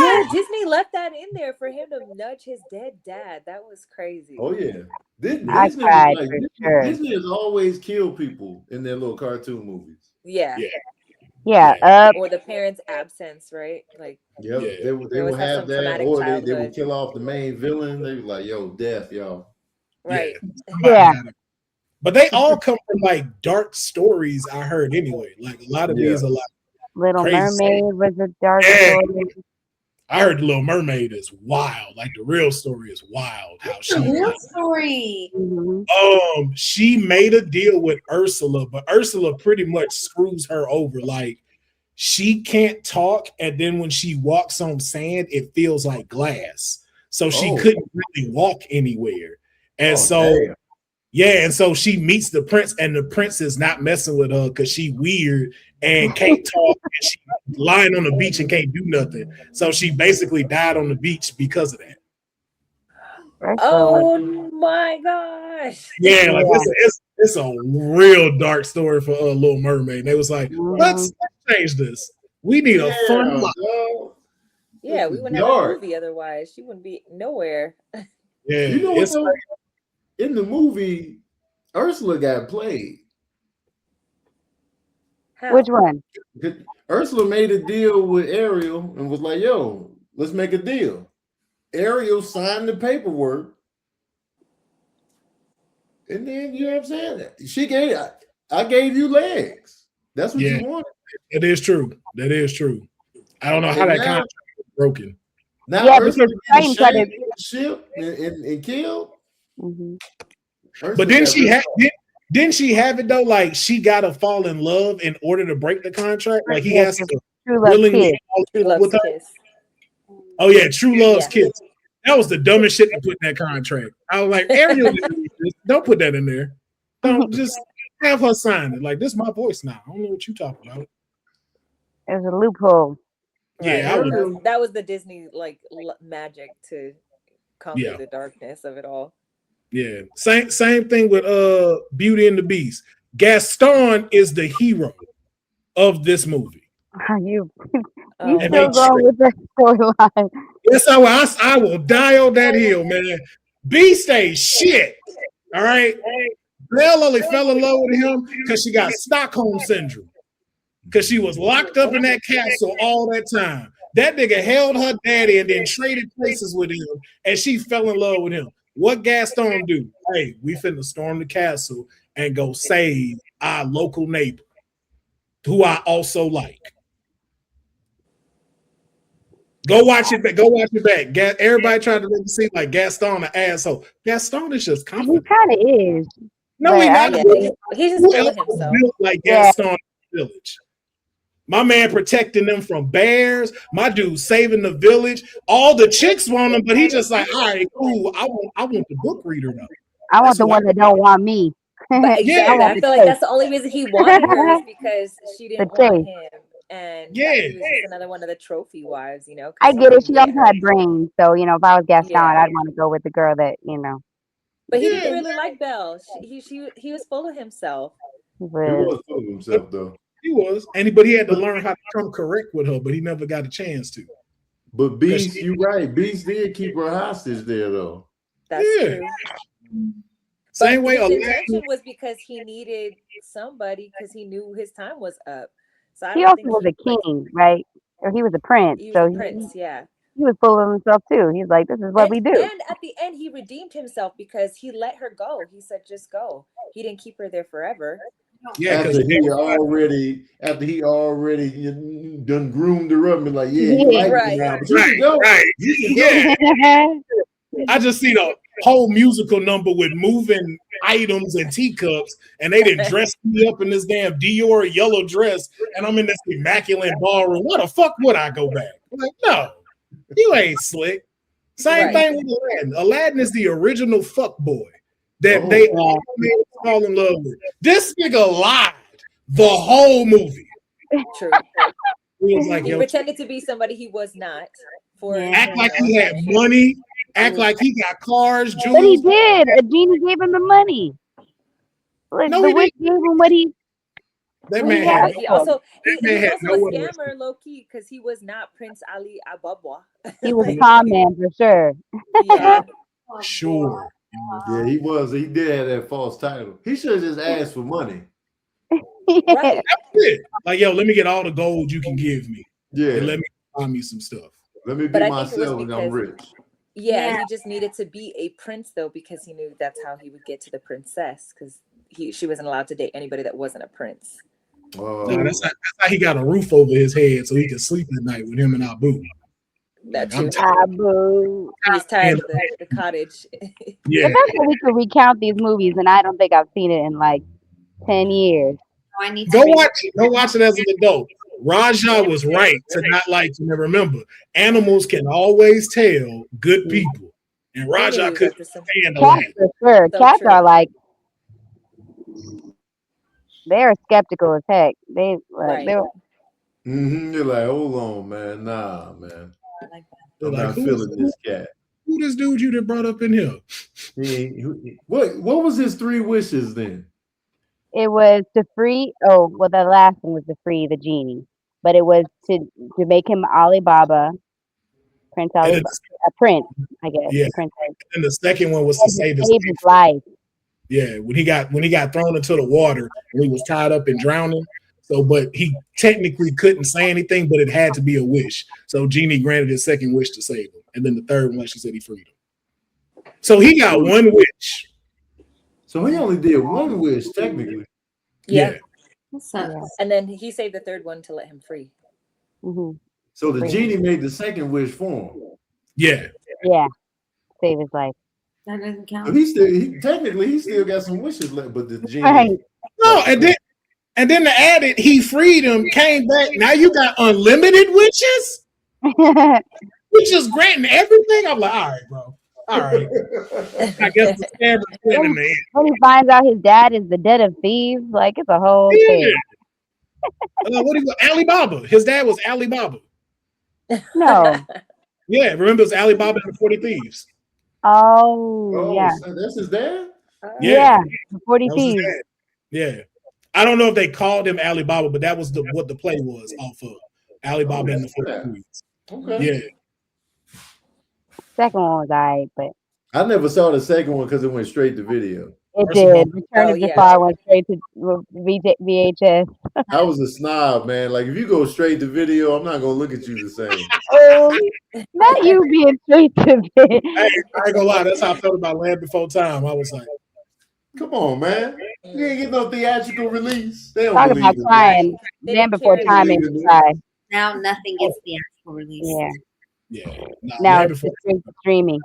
Yeah, Disney left that in there for him to nudge his dead dad. That was crazy. Oh yeah. Disney, I Disney, cried like, for Disney, sure. Disney has always killed people in their little cartoon movies. Yeah. yeah, Yeah, Yeah. Or the parents' absence, right? Like Yep, Yeah. they They would always have have some that, traumatic or they childhood. would kill off the main villain. They were like, "Yo, death, y'all." right. somebody Yeah. gotta- But they all come from like dark stories. I heard anyway. Like a lot of these are like Little crazy. Mermaid was a dark Yeah. story. I heard the Little Mermaid is wild. Like the real story is wild. How It's a she real story. Mhm. she made a deal with Ursula, but Ursula pretty much screws her over. Like she can't talk, and then when she walks on sand, it feels like glass. So she Oh. couldn't really walk anywhere. And Oh, so damn. yeah, and so she meets the prince, and the prince is not messing with her because she weird and can't talk, and she lying on the beach and can't do nothing. So she basically died on the beach because of that. Oh my gosh. Yeah, like it's a real dark story for Little Mermaid. They was like, let's change this. We need a fun life. dog. Yeah, we wouldn't have a Dark. movie otherwise. She wouldn't be nowhere. Yeah, You know what it's though? In the movie, Ursula got played. How? Which one? Ursula made a deal with Ariel and was like, "Yo, let's make a deal." Ariel signed the paperwork, and then you know what I'm saying? I gave you legs. That's what Yeah. you wanted. That is true. That is true. I don't know how And that now- contract was broken. Now Yeah, Ursula because getting Titan tried shanked to- in the ship and killed. Mhm. Ursula But then got she ripped had off. didn't she have it though? Like she gotta fall in love in order to break the contract. Like he Yeah, has to True Love willingly Kiss. fall True in love Love's with her. Kiss. Oh yeah, True Love's Yeah. Kiss. That was the dumbest shit to put in that contract. I was like, Ariel, don't put that in there. Don't just have her sign it. Like this is my voice now. I don't know what you talking about. There's a loophole. Yeah, I would. That was the Disney like magic to conquer Yeah. the darkness of it all. Yeah. Same thing with Beauty and the Beast. Gaston is the hero of this movie. You Oh, And still they going with that storyline. Yes, I will die on that hill, man. Beast ain't shit. All right. Belle only fell in love with him because she got Stockholm syndrome. Because she was locked up in that castle all that time. That nigga held her daddy and then traded places with him, and she fell in love with him. What Gaston do? Hey, we finna storm the castle and go save our local neighbor, who I also like. Go watch it back. Go watch it back. Everybody tried to make it seem like Gaston an asshole. Gaston is just He confident. kind of is. No, but he not. yeah, he's just Who full else of was himself. built like Yeah. Gaston in the village? My man protecting them from bears. My dude saving the village. All the chicks want him, but he just like, all right, cool. I want the book reader though. I want That's the why- one that don't want me. But exactly, want I the feel like chase. that's the only reason he wanted her was because she didn't The want chase. him, and Yeah. he was just another one of the trophy wives, you know. 'cause I he get it. didn't She get also her. had brains, so if I was Gaston, Yeah. I'd want to go with the girl that But he Yeah, didn't really like Belle. He was full of himself. he He was. was full of himself though. He was, but he had to learn how to come correct with her, but he never got a chance to. But Beast, you're right. Beast did keep her hostage there, though. That's true. Same but way. His intention was because he needed somebody because he knew his time was up. So he also was a king, right? Or he was a prince. He was so a prince, yeah. He was full of himself too. He's like, this is what we do. And at the end, he redeemed himself because he let her go. He said, just go. He didn't keep her there forever. Yeah, after he already done groomed her up and like, yeah, you like right, now, but you can go. Right. You can go. I just see the whole musical number with moving items and teacups, and they didn't dress me up in this damn Dior yellow dress, and I'm in this immaculate ballroom. What the fuck would I go back? I'm like, no, you ain't slick. Same thing with Aladdin. Aladdin is the original fuck boy that they all fall in love with. This nigga lied the whole movie. True. He was like, he pretended to be somebody he was not. Act like he had money. Act like he got cars, jewels. But he did. A genie gave him the money. Like, no, the witch gave him what he. That man had. He was also a no scammer, low key, because he was not Prince Ali Ababa. He was a con man for sure. Yeah, sure. Yeah, he was. He did have that false title. He should have just asked for money. right. That's it. Like, yo, let me get all the gold you can give me. Yeah, and let me buy me some stuff. Let me be myself when I'm rich. Yeah, he just needed to be a prince though, because he knew that's how he would get to the princess, because she wasn't allowed to date anybody that wasn't a prince. That's how he got a roof over his head so he could sleep at night with him and Abu. That's true. Abu. He's tired of the cottage. Yeah. The fact that we could recount these movies, and I don't think I've seen it in like 10 years. Oh, I need Go watch it. Go watch it as an adult. Raja was right to not like to remember. Animals can always tell good people, and Raja couldn't stand the Cats for sure. Cats are like, they're skeptical as heck. They're You're like, hold on, man. Nah, man. I'm not feeling this cat. Who this dude you that brought up in here? What was his 3 wishes then? It was to free. Oh, well, the last one was to free the genie, but it was to make him Alibaba, Prince Ali, a prince, I guess. Yeah. And the second one was to save his life. Yeah, when he got thrown into the water and he was tied up and drowning. So, but he technically couldn't say anything, but it had to be a wish. So Genie granted his second wish to save him, and then the third one, like she said, he freed him. So he got one wish. So he only did one wish, technically. Yeah. And then he saved the third one to let him free. Mm-hmm. So the genie made the second wish for him. Yeah. Yeah. Save his life. That doesn't count. But he still got some wishes left, but the genie. Right. No, and then to add it, he freed him, came back. Now you got unlimited wishes? We just granting everything? I'm like, all right, bro. All right. I guess the scammer in the end. When he finds out his dad is the den of thieves, like it's a whole thing. Alibaba. His dad was Alibaba. No. Yeah, remember it was Alibaba and the 40 Thieves. Oh yeah. So that's his dad? Yeah, the 40 Thieves. Yeah. I don't know if they called him Alibaba, but that was what the play was off of. Alibaba and the 40 Thieves. Okay. Yeah. Second one was alright, but I never saw the second one because it went straight to video. It did. Return of the Jafar went straight to VHS. I was a snob, man. Like if you go straight to video, I'm not gonna look at you the same. Oh, not you being straight to video. I ain't gonna lie, that's how I felt about Land Before Time. I was like, come on, man. You ain't get no theatrical release. They don't Talk believe about it, crying. Land Before Time made me cry. Now nothing gets theatrical release. Yeah. Yeah. Now it's just streaming.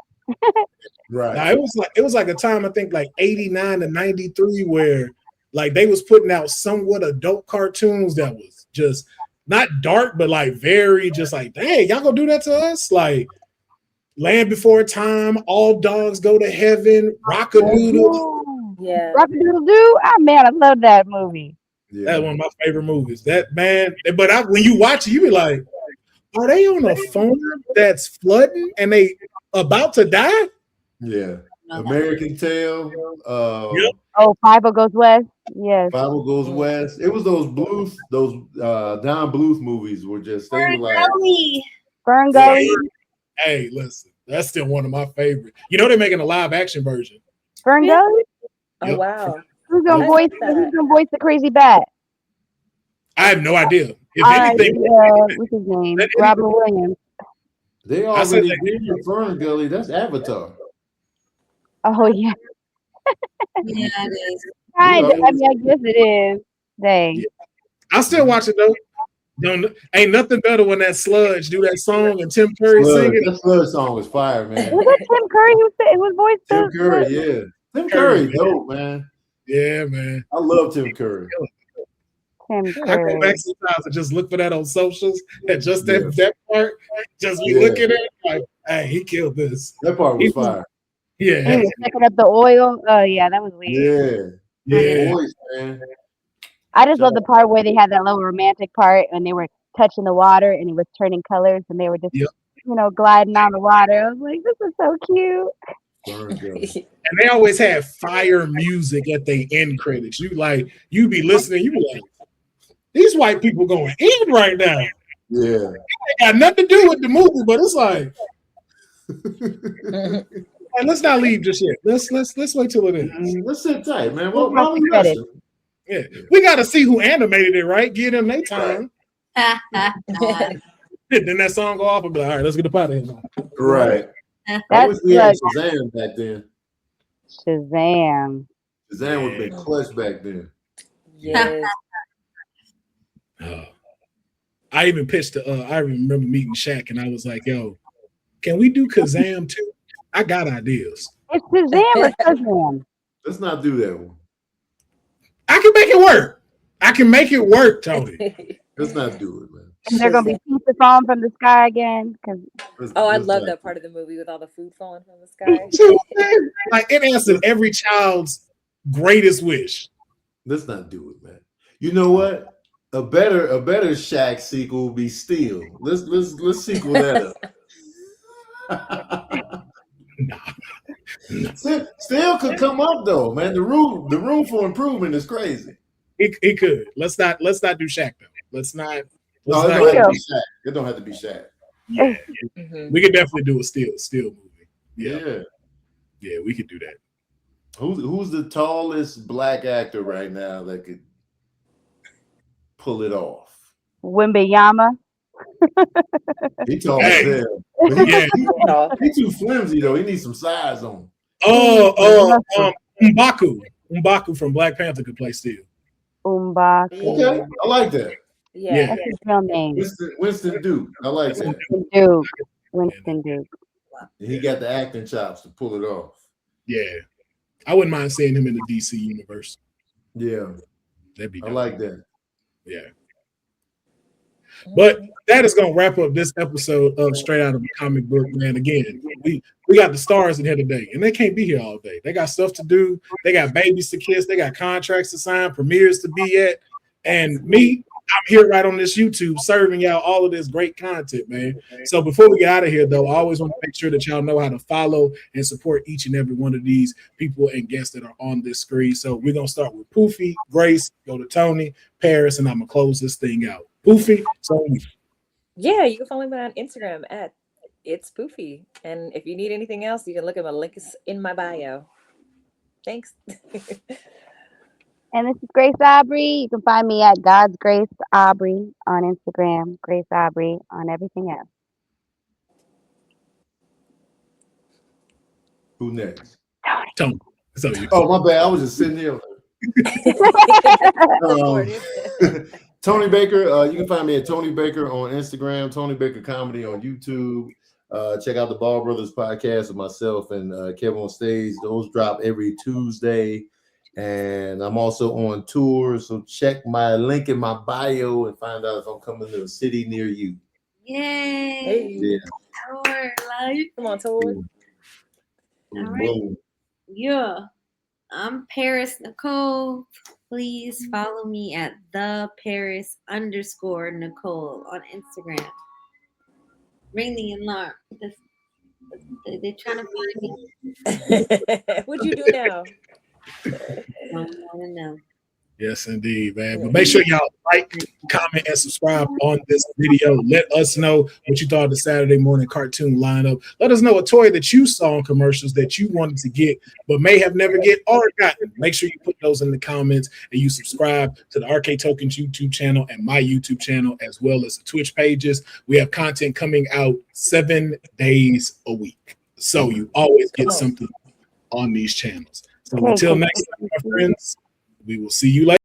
Right. Now, it was like a time, I think like 89 to 93 where like they was putting out somewhat adult cartoons that was just not dark, but like very just like, dang, y'all gonna do that to us? Like Land Before Time, All Dogs Go to Heaven, Rock-a-Doodle. Yeah. Rock-a-Doodle-Doo? Oh man, I love that movie. Yeah. That's one of my favorite movies. That man, but when you watch it, you be like, are they on a farm that's flooding and they about to die? Yeah. American Tail. Yep. Oh, 50 Goes West. Yes. 50 Goes West. It was those Bluth, those Don Bluth movies were just they were like Fern Gully. Hey, listen, that's still one of my favorites. You know they're making a live action version. Fern Gully? Oh Yep. wow. Who's gonna I voice like that. the crazy bat? I have no idea. If All right, anything, what's his name? That- Robert Williams. they I said already that- did Fern Gully. That's Avatar. Oh yeah. Yeah, it is. I mean, I guess it is. Dang. Yeah. I still watch it though. Ain't nothing better when that Sludge do that song and Tim Curry sing it. That Sludge song was fire, man. Was it Tim Curry who was voiced? Tim Curry, yeah. Tim Curry, dope, man. Yeah, man. I love Tim Curry. Tim I go Curry. back sometimes and just look for that on socials and just that, Yeah. that part, just be Yeah. looking at it like, hey, he killed this. That part was fire. He Yeah, was picking up the oil. Oh yeah, that was weird. Yeah. yeah. Voice, man. I just love the part where they had that little romantic part and they were touching the water and it was turning colors and they were just, Yep. gliding on the water. I was like, this is so cute. Fern Gully. And they always had fire music at the end credits. You be listening, you be like, these white people going in right now. Yeah. It got nothing to do with the movie, but it's like, man, let's not leave just yet. Let's wait till it ends. Let's sit tight, man. Well, While we credit. rushing. Yeah, we got to see who animated it, right? Give them their time. Then that song go off and be like, all right, let's get up out of here. Right. I That's wish we had like Shazam back then. Shazam. Shazam would have been clutch back then. Yes. I even pitched I remember meeting Shaq and I was like, yo, can we do Kazam too? I got ideas. It's Shazam or Shazam? Let's not do that one. I can make it work. I can make it work, Tony. Let's not do it, man. And they're gonna be pizza falling from the sky again. Oh, I Let's love not that do part of the movie with all the food falling from the sky. Like it answered every child's greatest wish. Let's not do it, man. You know what? A better Shaq sequel would be Steel. Let's sequel that up. Steel could come up though, man. The room for improvement is crazy. It could. Let's not do Shaq though. Let's not. No, it don't have to be Shaq. It don't have to be Shaq. Mm-hmm. We could definitely do a Steel movie. Yeah, we could do that. Who's the tallest black actor right now that could pull it off? Wimbayama. He tall Hey. as hell. Yeah. He too flimsy though. He needs some size on him. M'Baku from Black Panther could play Steel. Umbaku. Okay, I like that. Yeah. That's his real name. Winston Duke. I like that. Winston Duke. He got the acting chops to pull it off. Yeah, I wouldn't mind seeing him in the DC universe. Yeah, That'd be I dope. like that. Yeah. But that is gonna wrap up this episode of Straight Out of the Comic Book, man. Again, we got the stars in here today, and they can't be here all day. They got stuff to do, they got babies to kiss, they got contracts to sign, premieres to be at. And me, I'm here right on this YouTube serving y'all all of this great content, man. So before we get out of here, though, I always want to make sure that y'all know how to follow and support each and every one of these people and guests that are on this screen. So we're gonna start with Poofy, Grace, go to Tony, Paris, and I'm gonna close this thing out. Poofy, so Yeah, you can follow me on Instagram at It's Poofy. And if you need anything else, you can look at my links in my bio. Thanks. And this is Grace Aubry. You can find me at God's Grace Aubry on Instagram, Grace Aubry on everything else. Who next? Tony. So you Oh, my bad. I was just sitting here. Tony Baker. You can find me at Tony Baker on Instagram, Tony Baker Comedy on YouTube. Check out the Ball Brothers podcast with myself and Kevin on Stage. Those drop every Tuesday. And I'm also on tour. So check my link in my bio and find out if I'm coming to a city near you. Yay! Hey. Yeah. Tour life. Come on, Tour. All right. Boom. Yeah. I'm Paris Nicole. Please follow me at the Paris_Nicole on Instagram. Ring the alarm. They're trying to find me. What'd you do now? I don't know. Yes, indeed, man. But make sure y'all like, comment, and subscribe on this video. Let us know what you thought of the Saturday morning cartoon lineup. Let us know a toy that you saw in commercials that you wanted to get, but may have never get or gotten. Make sure you put those in the comments and you subscribe to the RK Tokens YouTube channel and my YouTube channel, as well as the Twitch pages. We have content coming out 7 days a week. So you always get something on these channels. So until next time, my friends, we will see you later.